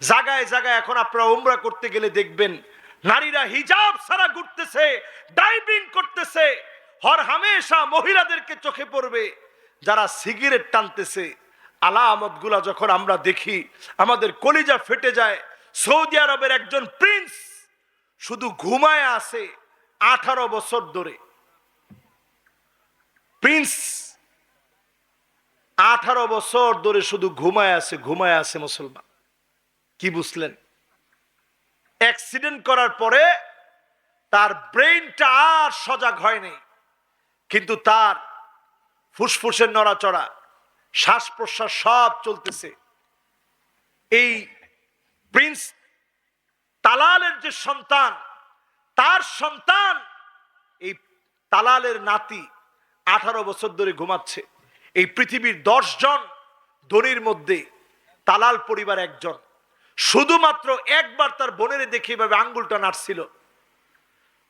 জায়গায় জায়গায় এখন আপনারা উমরা করতে গেলে দেখবেন নারীরা হিজাব ছাড়া ঘুরতেছে, ডাইভিং করতেছে। হর হামেশা মহিলাদেরকে চোখে পড়বে যারা সিগারেট টানতেছে। আলামত গুলা যখন আমরা দেখি আমাদের কলিজা ফেটে যায়। সৌদি আরবের একজন প্রিন্স শুধু ঘুমায় আছে 18 বছর ধরে। প্রিন্স 18 বছর ধরে শুধু ঘুমায় আছে মুসলমান। কি বুঝলেন? অ্যাক্সিডেন্ট করার পরে তার ব্রেইনটা আর সজাগ হয়নি, কিন্তু তার ফুসফুসের নড়াচড়া, শ্বাস প্রশ্বাস সব চলতেছে। এই প্রিন্স তালালের যে সন্তান, তার সন্তান এই তালালের নাতি 18 বছর ধরে ঘুমাচ্ছে। এই পৃথিবীর 10 জন ধনীর মধ্যে তালাল পরিবার একজন। শুধুমাত্র একবার তার বোনের দেখে এভাবে আঙ্গুলটা নাড়ছিল।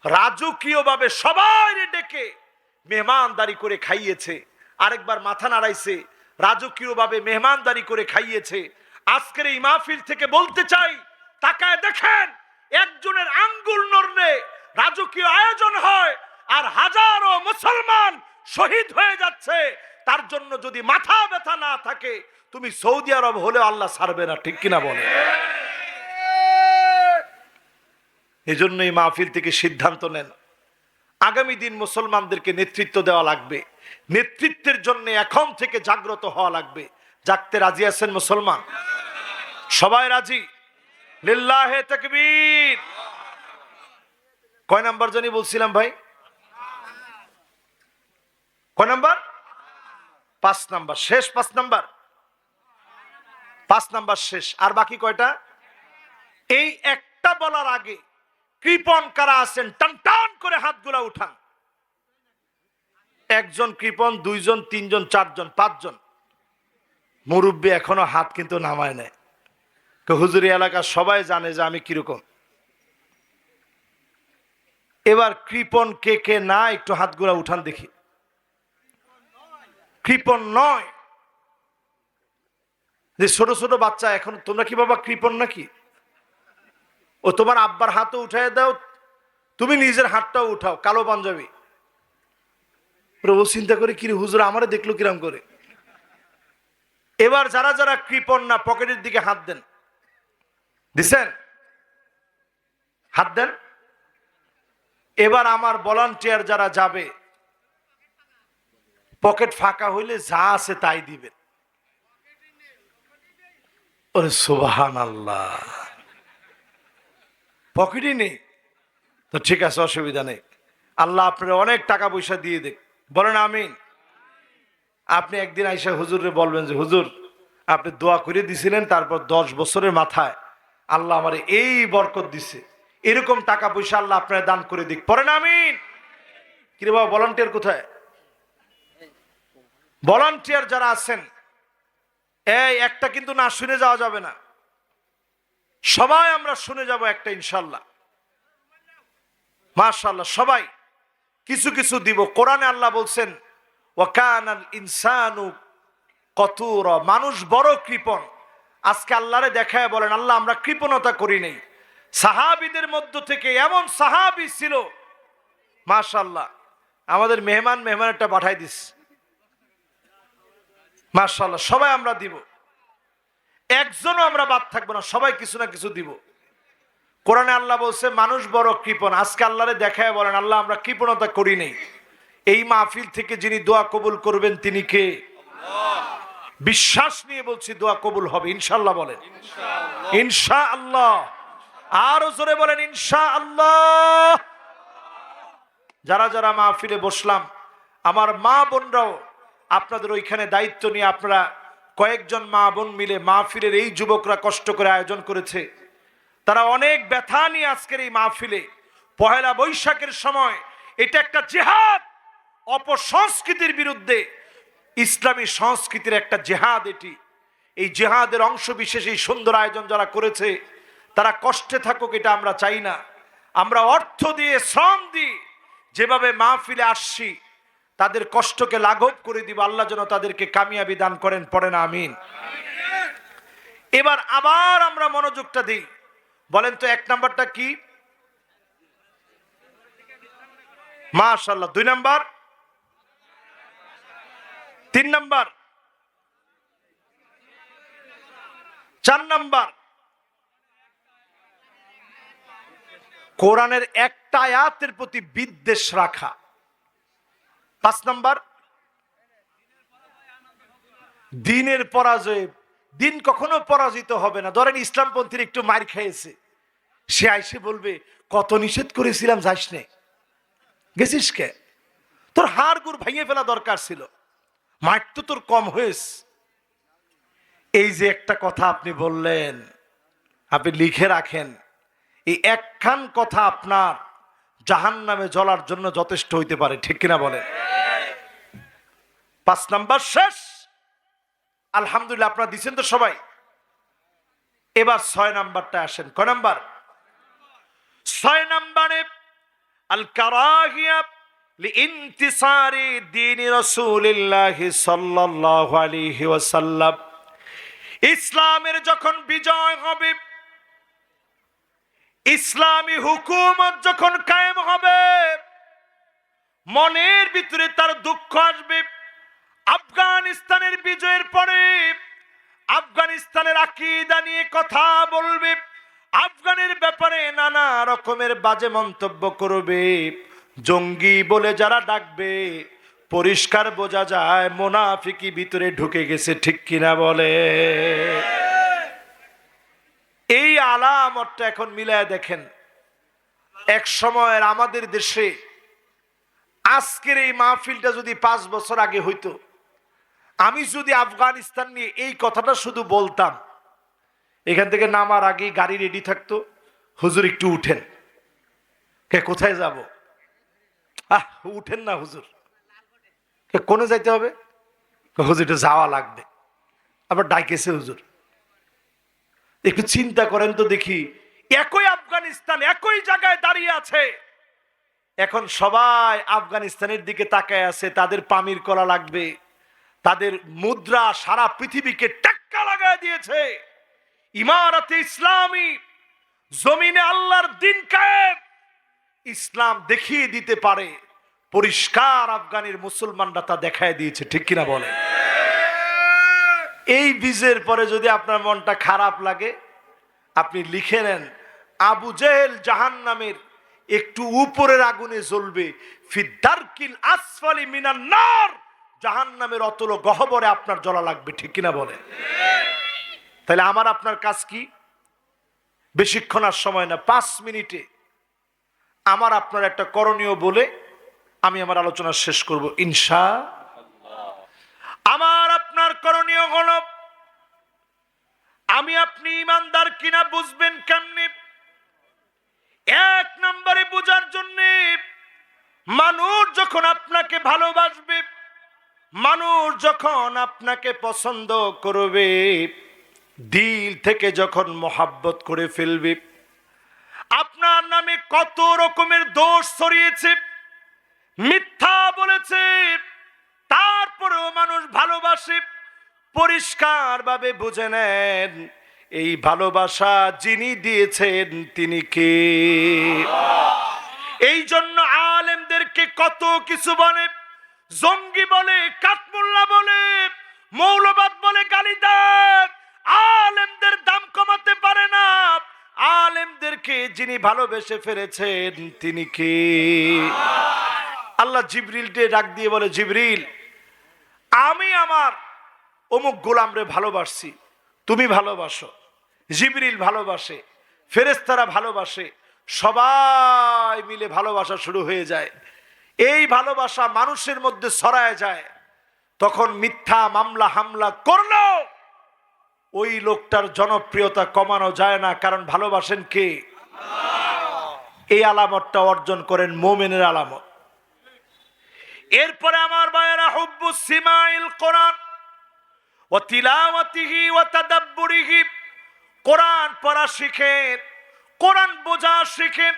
রাজকীয় ভাবে সবাই ডেকে মেহমানদারি করে খাইয়েছে। আরেকবার মাথা নাড়াইছে, রাজকীয় ভাবে মেহমানদারি করে খাইয়েছে। আজকের এই মাহফিল থেকে বলতে চাই, তাকায় দেখেন, একজনের আঙ্গুল নড়লে রাজকীয় আয়োজন হয় আর হাজারো মুসলমান শহীদ হয়ে যাচ্ছে। তার জন্য যদি মাথা ব্যথা না থাকে, তুমি সৌদি আরব হলেও আল্লাহ ছাড়বে না। ঠিক কিনা বলে? এই জন্য এই মাহফিল থেকে সিদ্ধান্ত নেন, আগামী দিন মুসলমানদেরকে নেতৃত্ব দেওয়া লাগবে। নেতৃত্বের জন্য এখন থেকে জাগ্রত হওয়া লাগবে। জাগতে রাজি আছেন মুসলমান? সবাই রাজি? লিল্লাহে তাকবীর। কয় নাম্বার জানি বলছিলাম ভাই? কয় নাম্বার? 5 নাম্বার শেষ। 5 নাম্বার, 5 নাম্বার শেষ। আর বাকি কয়টা? এই একটা বলার আগে কৃপণ কারা আছেন টান টান করে হাতগুলা উঠান। একজন কৃপণ, 2 জন, 3 জন, 4 জন, 5 জন। মুরব্বী এখনো হাত কিন্তু নামায় নেয়। হুজুরি এলাকার সবাই জানে যে আমি কিরকম। এবার কৃপণ কে কে না একটু হাতগুলা উঠান দেখি। কৃপণ নয় যে ছোট ছোট বাচ্চা। এখন তোমরা কি বাবা কৃপণ নাকি? ও তোমার আব্বার হাতও উঠাই দাও, তুমি নিজের হাতটাও উঠাও। কালো পাঞ্জাবি ও চিন্তা করে কি হুজুর আমারে দেখলো কিরম করে। এবার যারা যারা কৃপণ না পকেটের দিকে হাত দেন। দিছেন? হাত দেন। এবার আমার ভলান্টিয়ার যারা যাবে পকেট ফাঁকা হইলে যা আছে তাই দিবেন। ওরে সুবহানাল্লাহ, পকেটই নেই তো ঠিক আছে, অসুবিধা নেই। আল্লাহ আপনার অনেক টাকা পয়সা দিয়ে দেখ, বলেন আমিন। আপনি একদিন আইসা হুজুরে বলবেন যে হুজুর আপনি দোয়া করে দিছিলেন, তারপর 10 বছরের মাথায় আল্লাহ আমার এই বরকত দিছে, এরকম টাকা পয়সা আল্লাহ আপনার দান করে দিক, পড়েন আমিন। কিরে বাবা ভলান্টিয়ার কোথায়? ভলান্টিয়ার যারা আছেন এই একটা কিন্তু না শুনে যাওয়া যাবে না। সবাই আমরা শুনে যাব একটা ইনশাল্লাহ, মাশাআল্লাহ। সবাই কিছু কিছু দিব। কোরআনে আল্লাহ বলছেন ওয়াকানাল ইনসানু কতুরা, মানুষ বড় কৃপণ। আজকে আল্লাহরে দেখায় বলেন আল্লাহ আমরা কৃপণতা করি নাই। সাহাবীদের মধ্য থেকে এমন সাহাবী ছিল মাশাআল্লাহ, আমাদের মেহমানটা পাঠাই দিস মাশাআল্লাহ। সবাই আমরা দিব, একজনও আমরা বাদ থাকবো না, সবাই কিছু না কিছু দিব। কোরআনে আল্লাহ বলছে মানুষ বড় কৃপণ। আজকে আল্লাহরে দেখায় বলেন আল্লাহ আমরা কৃপণতা করি নাই। এই মাহফিল থেকে যিনি দোয়া কবুল করবেন তিনি কে? বিশ্বাস নিয়ে বলছি দোয়া কবুল হবে ইনশাআল্লাহ। বলেন ইনশাআল্লাহ। আরো জোরে বলেন ইনশাআল্লাহ। যারা যারা মাহফিলে বসলাম আমার মা বোনরাও আপনাদের ওইখানে দায়িত্ব নিয়ে, আপনারা কয়েকজন মা বোন মিলে মাহফিলের এই যুবকরা কষ্ট করে আয়োজন করেছে। তারা অনেক ব্যথা নিয়ে আজকের এই মাহফিলে পহেলা বৈশাখের সময়, এটা একটা জিহাদ অপসংস্কৃতির বিরুদ্ধে, ইসলামী সংস্কৃতির একটা জিহাদ এটি। এই জিহাদের অংশ বিশেষ এই সুন্দর আয়োজন যারা করেছে তারা কষ্টে থাকুক এটা আমরা চাই না। আমরা অর্থ দিয়ে শ্রম দিই, যেভাবে মাহফিলে আসছি তাদের কষ্টকে লাঘব করে দিব। আল্লাহ যেন তাদেরকে কামিয়াবি দান করেন, পড়েন আমিন। এবার আবার আমরা মনোযোগটা দিই। বলেন তো 1 নাম্বারটা কি? মাশাআল্লাহ। 2 নাম্বার, 3 নাম্বার, 4 নাম্বার কোরআনের একটা আয়াতের প্রতি বিদ্বেষ রাখা। 5 নাম্বার দিনের পরাজয়। দিন কখনো পরাজিত হবে না। ধরেন ইসলামপন্থীর একটু মার খেয়েছে, সে আইসে বলবে কত নিষেধ করেছিলাম যাইস নে, গেছিস কে? তোর হাড় গুড় ভেঙে ফেলা দরকার ছিল, মার তো তোর কম হয়েছে। এই যে একটা কথা আপনি বললেন, আপনি লিখে রাখেন, এই একখান কথা আপনার জাহান্নামে জ্বলার জন্য যথেষ্ট হইতে পারে, ঠিক কিনা বলেন? 5 নাম্বার শেষ। আলহামদুলিল্লাহ আপনারা দিচ্ছেন তো সবাই। এবার 6 নাম্বারটা আসেন। কয় নাম্বার? 6 নাম্বারে আল কারাহিয়া লিইনতিসারি দ্বীনি রাসূলিল্লাহ সাল্লাল্লাহু আলাইহি ওয়াসাল্লাম। ইসলামের যখন বিজয় হবে, ইসলামী হুকুমত যখন কায়েম হবে, মনের ভিতরে তার দুঃখ আসবে। আফগানিস্তানের বিজয়ের পরে আফগানিস্তানের আকীদা নিয়ে কথা বলবে, আফগানের ব্যাপারে নানা রকমের বাজে মন্তব্য করবে। জঙ্গি বলে যারা ডাকবে পরিষ্কার বোঝা যায় মুনাফিকি ভিতরে ঢুকে গেছে, ঠিক কিনা বলে? এই আলামতটা এখন মিলায় দেখেন। এক সময়ের আমাদের দেশে আজকের এই মাহফিলটা যদি 5 বছর আগে হইতো, আমি যদি আফগানিস্তান নিয়ে এই কথাটা শুধু বলতাম, এখান থেকে নামার আগে গাড়ি রেডি থাকতো, হুজুর একটু উঠেন। কে কোথায় যাব? উঠেন না হুজুর। কে কোনে যাইতে হবে? হুজুর এটা যাওয়া লাগবে। আবার ডাইকেছে হুজুর। একটু চিন্তা করেন তো দেখি, একই আফগানিস্তান একই জায়গায় দাঁড়িয়ে আছে, এখন সবাই আফগানিস্তানের দিকে তাকায় আছে। তাদের পামির কলা লাগবে, তাদের মুদ্রা সারা পৃথিবীকে টেক্কা লাগায় দিয়েছে। ইমারতে ইসলামী, জমিনে আল্লাহর দিন কায়েম, ইসলাম দেখিয়ে দিতে পারে। পরিষ্কার আফগানের মুসলমানরা তা দেখায় দিয়েছে, ঠিক কিনা বলে? এই বীজের পরে যদি আপনার মনটা খারাপ লাগে, আপনি লিখে নেন, আবু জেহেল জাহান্নামের একটু উপরের আগুনে জ্বলবে, ফিদ্দারকিল আসফালি মিনান নার, জাহান্নামের অতল গহ্বরে আপনার জ্বলা লাগবে, ঠিক কিনা বলে? তাহলে আমার আপনার কাজ কি? বেশিক্ষণ আর সময় না, 5 মিনিটে আমার আপনার একটা করণীয় বলে আমি আমার আলোচনা শেষ করব ইনশাআল্লাহ। আমার আপনার করণীয় হলো, আমি আপনি ইমানদার কিনা বুঝবেন কেমনে? 1 নম্বরে বোঝার জন্য, মানুষ যখন আপনাকে ভালোবাসবে, মানুষ যখন আপনাকে পছন্দ করবে, দিল থেকে যখন মোহাব্বত করে ফেলবে, আপনার নামে কত রকমের দোষ ছড়িয়েছে, মিথ্যা বলেছে, তারপরেও মানুষ ভালোবাসে। পরিষ্কার ভাবে বুঝে নেন, এই ভালোবাসা যিনি দিয়েছেন তিনি কে? এই জন্য আলেমদেরকে কত কিছু বলে, জঙ্গি বলে, কাঠমোল্লা বলে, মৌলবাদ বলে, গালি দেয়। আলেমদের দাম কমাতে পারে না। আলেমদেরকে যিনি ভালোবেসে ফেলেছেন তিনি কে? আল্লাহ জিবরিলকে ডাক দিয়ে বলে, জিবরিল, আমি আমার অমুক গোলামরে ভালোবাসছি, তুমি ভালোবাসো। জিবরিল ভালোবাসে, ফেরেশতারা ভালোবাসে, সবাই মিলে ভালোবাসা শুরু হয়ে যায়। এই ভালোবাসা মানুষের মধ্যে ছড়ায় যায়। তখন মিথ্যা মামলা হামলা করলো, ওই লোকটার জনপ্রিয়তা কমানো যায় না, কারণ ভালোবাসেন কে? এই আলামতটা অর্জন করেন মুমিনের আলামত। এরপরে আমার ভাইয়েরা, হুব্বুস সিমাইল কোরআন ওয়া তিলাওয়াতিহি ওয়া তাদাব্বুরিহি, কোরআন পড়া শিখেন, কোরআন বোঝা শিখেন,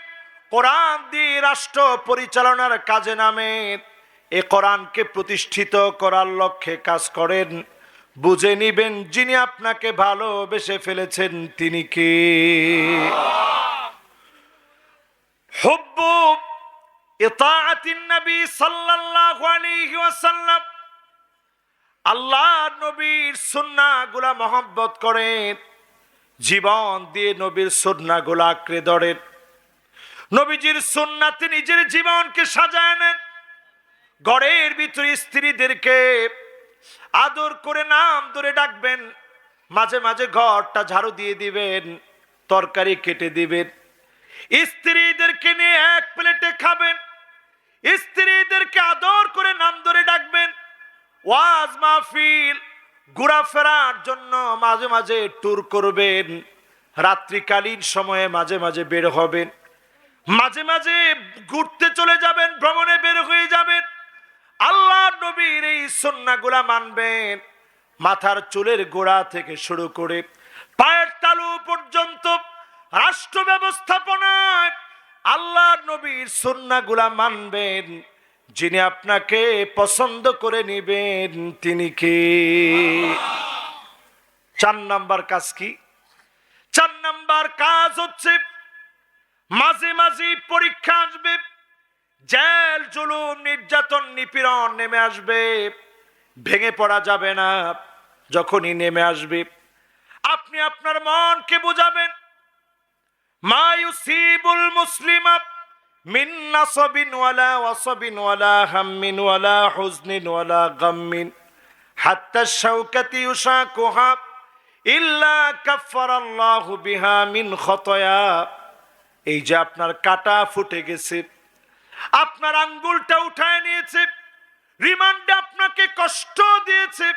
কোরআন দিয়ে রাষ্ট্র পরিচালনার কাজে নামেন, এ কোরআনকে প্রতিষ্ঠিত করার লক্ষ্যে কাজ করেন। বুঝে নিবেন যিনি আপনাকে ভালোবেসে ফেলেছেন তিনি কে? হুব্বু ইতাআতিন নবী সাল্লাল্লাহু আলাইহি ওয়াসাল্লাম, আল্লাহর নবীর সুন্নাহগুলা মহব্বত করেন, জীবন দিয়ে নবীর সুন্নাহগুলা আঁকড়ে ধরেন, নবীজির সুন্নাতে নিজের জীবনকে সাজায় নেন। ঘরের ভিতরে স্ত্রীদেরকে আদর করে নাম ধরে ডাকবেন, মাঝে মাঝে ঘরটা ঝাড়ু দিয়ে দিবেন, তরকারি কেটে দিবেন, স্ত্রীদেরকে নিয়ে এক প্লেটে খাবেন, স্ত্রীদেরকে আদর করে নাম ধরে ডাকবেন। ওয়াজ মাহফিল ঘোরাফেরার জন্য মাঝে মাঝে ট্যুর করবেন, রাত্রিকালীন সময়ে মাঝে মাঝে বের হবেন, মাঝে মাঝে ঘুরতে চলে যাবেন, ভ্রমণে বের হয়ে যাবেন। আল্লাহ নবীর এই সুন্নাহগুলা মানবেন, মাথার চুলের গোড়া থেকে শুরু করে পায়ের তালু পর্যন্ত রাষ্ট্র ব্যবস্থাপনায় আল্লাহ নবীর সুন্নাহগুলা মানবেন। যিনি আপনাকে পছন্দ করে নিবেন তিনি কে? 4 নাম্বার কাজ কি? 4 নাম্বার কাজ হচ্ছে, মাঝে মাঝে পরীক্ষা আসবে, জেল জুলুম নির্যাতন নিপীড়ন নেমে আসবে, ভেঙে পড়া যাবে না। যখনই নেমে আসবে আপনি আপনার মনকে বুঝাবেন, মা ইউসিবুল মুসলিমা মিন নাসাবিন ওয়ালা ওয়াসাবিন ওয়ালা হাম্মিন ওয়ালা হুজনিন ওয়ালা গাম্মিন হাত্তা শাওকাতি ইউশাকুহা ইল্লা কাফফারাল্লাহু বিহা মিন খতায়া। এই যে আপনার কাটা ফুটে গেছে, আপনার আঙ্গুলটা উঠায় নিয়েছে, রিমান্ডে আপনাকে কষ্ট দিয়েছে,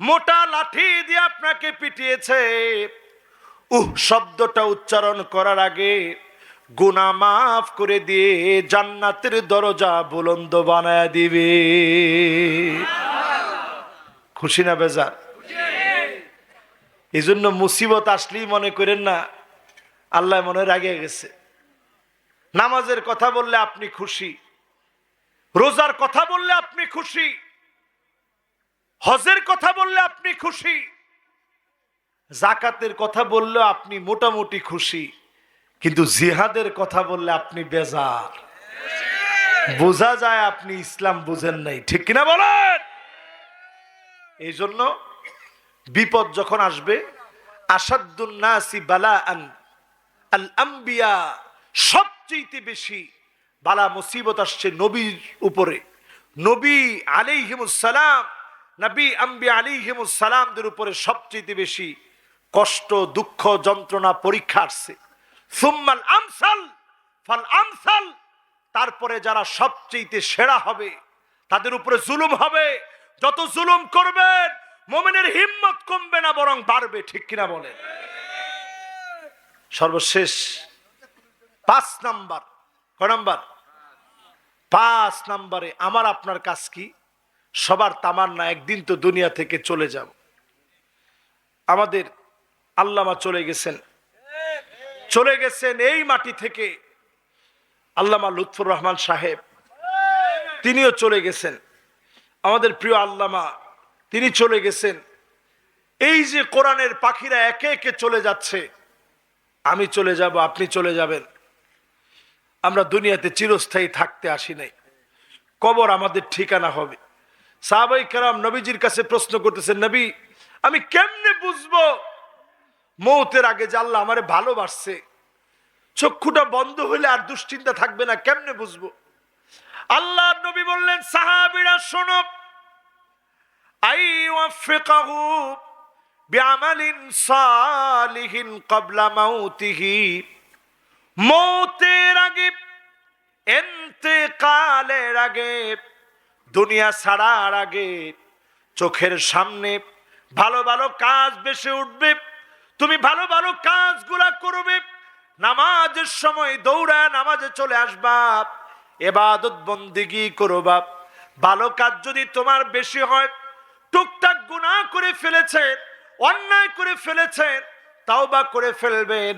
মোটা লাঠি দিয়ে আপনাকে পিটিয়েছে, শব্দটা উচ্চারণ করার আগে গুনাহ মাফ করে দিয়ে জান্নাতের দরজা বুলন্দ বানায় দিবে। খুশি না বেজার? এই জন্য মুসিবত আসলেই মনে করেন না আল্লাহ মনে রাগে গেছে। নামাজের কথা বললে আপনি খুশি, রোজার কথা বললে আপনি খুশি, হজের কথা বললে আপনি খুশি, যাকাতের কথা বললে আপনি মোটামুটি খুশি, কিন্তু জিহাদের কথা বললে আপনি বেজার। বোঝা যায় আপনি ইসলাম বুঝেন নাই, ঠিক কিনা বলেন? এই জন্য বিপদ যখন আসবে, আসাদ্দুন নাসি বালাআন আল আম্বিয়া, সবচেয়ে বেশি বালা মুসিবত আসছে নবীর উপরে। নবী আলাইহিমুস সালাম, নবী আম্বিয়া আলাইহিমুস সালামদের উপরে সবচেয়ে বেশি কষ্ট, দুঃখ, যন্ত্রণা, পরীক্ষা আসছে। সুম্মাল আমসাল ফাল আমসাল, তারপরে যারা সবচেয়ে সেরা হবে তাদের উপরে জুলুম হবে। যত জুলুম করবেন মুমিনের হিম্মত কমবে না, বরং বাড়বে, ঠিক কিনা বলেন? সর্বশেষ 5 নাম্বার, কয় নাম্বার? 5 নাম্বারে আমার আপনার কাজ কি? সবার তামান্না একদিন তো দুনিয়া থেকে চলে যাব। আমাদের আল্লামা চলে গেছেন এই মাটি থেকে। আল্লামা লুৎফুর রহমান সাহেব, তিনিও চলে গেছেন। আমাদের প্রিয় আল্লামা, তিনি চলে গেছেন। এই যে কোরআনের পাখিরা একে একে চলে যাচ্ছে, আমি চলে যাব, আপনি চলে যাবেন। আমরা দুনিয়াতে চিরস্থায়ী থাকতে আসি নাই, কবর আমাদের ঠিকানা হবে। সাহাবায়ে কেরাম নবীজির কাছে প্রশ্ন করতেছেন, নবী আমি কেমনে বুঝবো মৌতের আগে যে আল্লাহ আমারে ভালোবাসছে? চক্ষুটা বন্ধ হলে আর দুশ্চিন্তা থাকবে না, কেমনে বুঝবো? আল্লাহ নবী বললেন, সাহাবীরা শোনো, আইওয়াফিকাহু বিআমালিন সালিহিন ক্বাবলা মাউতিহি, মৌতের আগে, ইন্তেকালের আগে, দুনিয়া ছাড়ার আগে চোখের সামনে ভালো ভালো কাজ বেশি উঠবে। তুমি ভালো ভালো কাজগুলা করবে, নামাজের সময় দৌড়ায় নামাজে চলে আসবা, ইবাদত বন্দেগী করবা। ভালো কাজ যদি তোমার বেশি হয়, টুকটাক গুনাহ করে ফেলেছেন, অন্যায় করে ফেলেছেন, তাওবা করে ফেলবেন।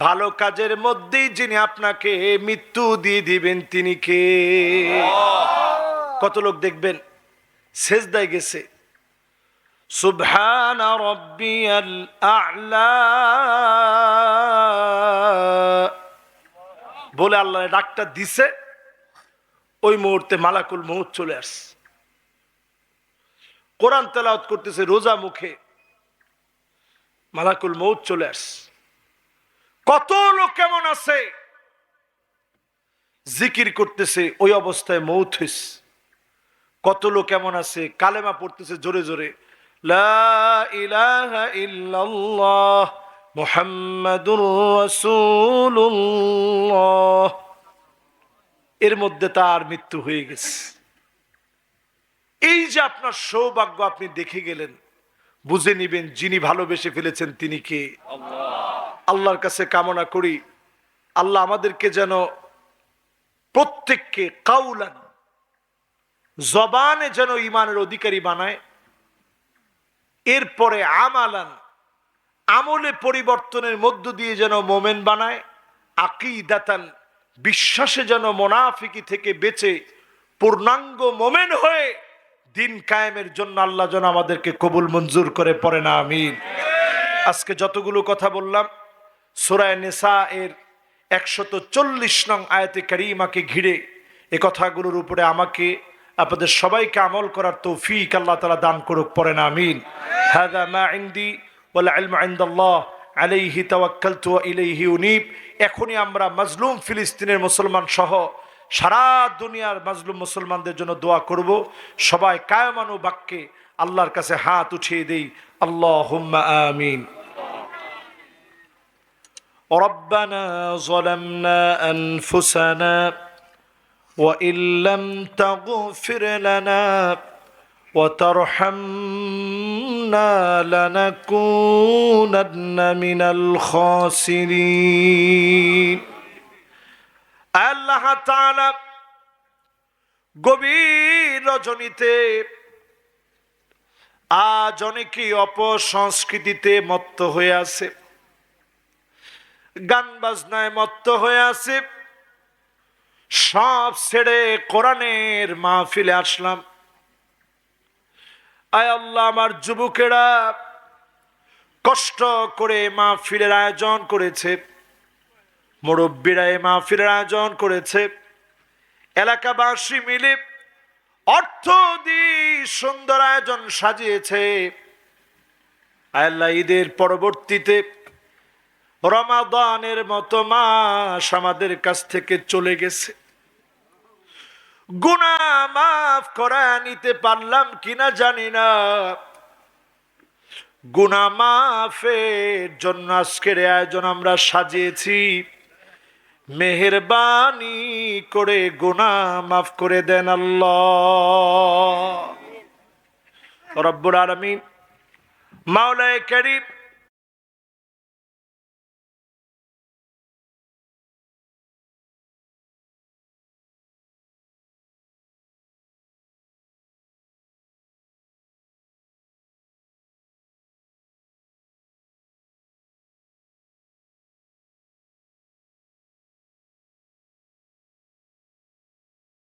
ভালো কাজের মধ্যেই যিনি আপনাকে মৃত্যু দিয়ে দিবেন তিনি কে? কত লোক দেখবেন সেজদায় গেছে, সুবহানা রাব্বিয়াল আ'লা বলে আল্লাহ ডাকটা দিছে, ওই মুহূর্তে মালাকুল মউত চলে আসছে। কোরআন তেলাওয়াত করতেছে রোজা মুখে, মালাকুল মউত চলে আসছে। কত লোক কেমন আছে, জিকির করতেছে, ওই অবস্থায় মউত হইছে। কত লোক কেমন আছে, কালেমা পড়তেছে জোরে জোরে, লা ইলাহা ইল্লাল্লাহ মুহাম্মাদুর রাসূলুল্লাহ, এর মধ্যে তার মৃত্যু হয়ে গেছে। এই যে আপনার সৌভাগ্য, আপনি দেখে গেলেন, বুঝে নিবেন যিনি ভালোবেসে ফেলেছেন তিনি কে? আল্লাহর কাছে কামনা করি আল্লাহ আমাদেরকে যেন প্রত্যেককে কাউলান, জবানে যেন ঈমানের অধিকারী বানায়, এরপরে আমালান, আমলে পরিবর্তনের মধ্য দিয়ে যেন মোমেন বানায়, আকীদাতান, বিশ্বাসে যেন মুনাফিকি থেকে বেঁচে পূর্ণাঙ্গ মোমেন হয়ে দিন কায়েমের জন্য আল্লাহ যেন আমাদেরকে কবুল মঞ্জুর করে, পড়ে না আমিন। আজকে যতগুলো কথা বললাম সূরা নিসা এর 140 নং আয়াতে কারিমাকে ঘিরে, এ কথাগুলোর উপরে আমাকে আপনাদের সবাইকে আমল করার তৌফিক আল্লাহ তাআলা দান করুক, পড়ে না আমিন। হাযা মা ইনদি ওয়াল ইলমু ইনদাল্লাহ। আলাইহি তাওয়াক্কালতু ওয়া ইলাইহি উনীব। এখনই আমরা মাজলুম ফিলিস্তিনের মুসলমান সহ সারা দুনিয়ার মাজলুম মুসলমানদের জন্য দোয়া করব। সবাই কায়মানু বাক্যে আল্লাহর কাছে হাত উঠিয়ে দেই, আল্লাহুম্মা আমিন। রব্বানা যালামনা আনফুসানা ওয়া ইল্লাম তাগফির লানা ওয়া তারহামনা লানাকুনান্না মিনাল খাসিরিন। আল্লাহ তাআলা গভীর রজনীতে আজ অনেকেই অপসংস্কৃতিতে মত্ত হয়ে আছে, গান বাজনায় মত্ত হয়ে আছে। সব ছেড়ে কোরআনের মাহফিলে আসলাম। আয় আল্লাহ, আমার যুবকেরা কষ্ট করে মাহফিলের আয়োজন করেছে, মুরব্বীরা এই মাহফিলের আয়োজন করেছে, এলাকাবাসী মিলে অর্থ দিয়ে সুন্দর আয়োজন সাজিয়েছে। আয় আল্লাহ, ঈদের পরবর্তীতে রমাদানের মতো মাস আমাদের কাছ থেকে চলে গেছে। গুনাহ মাফ করে নিতে পারলাম কিনা জানি না। গুনাহ মাফের জন্য আজকের আয়োজন আমরা সাজিয়েছি। মেহেরবানি করে গুনাহ মাফ করে দেন আল্লাহ রব্বুল আলামিন। মাওলায়ে কারীম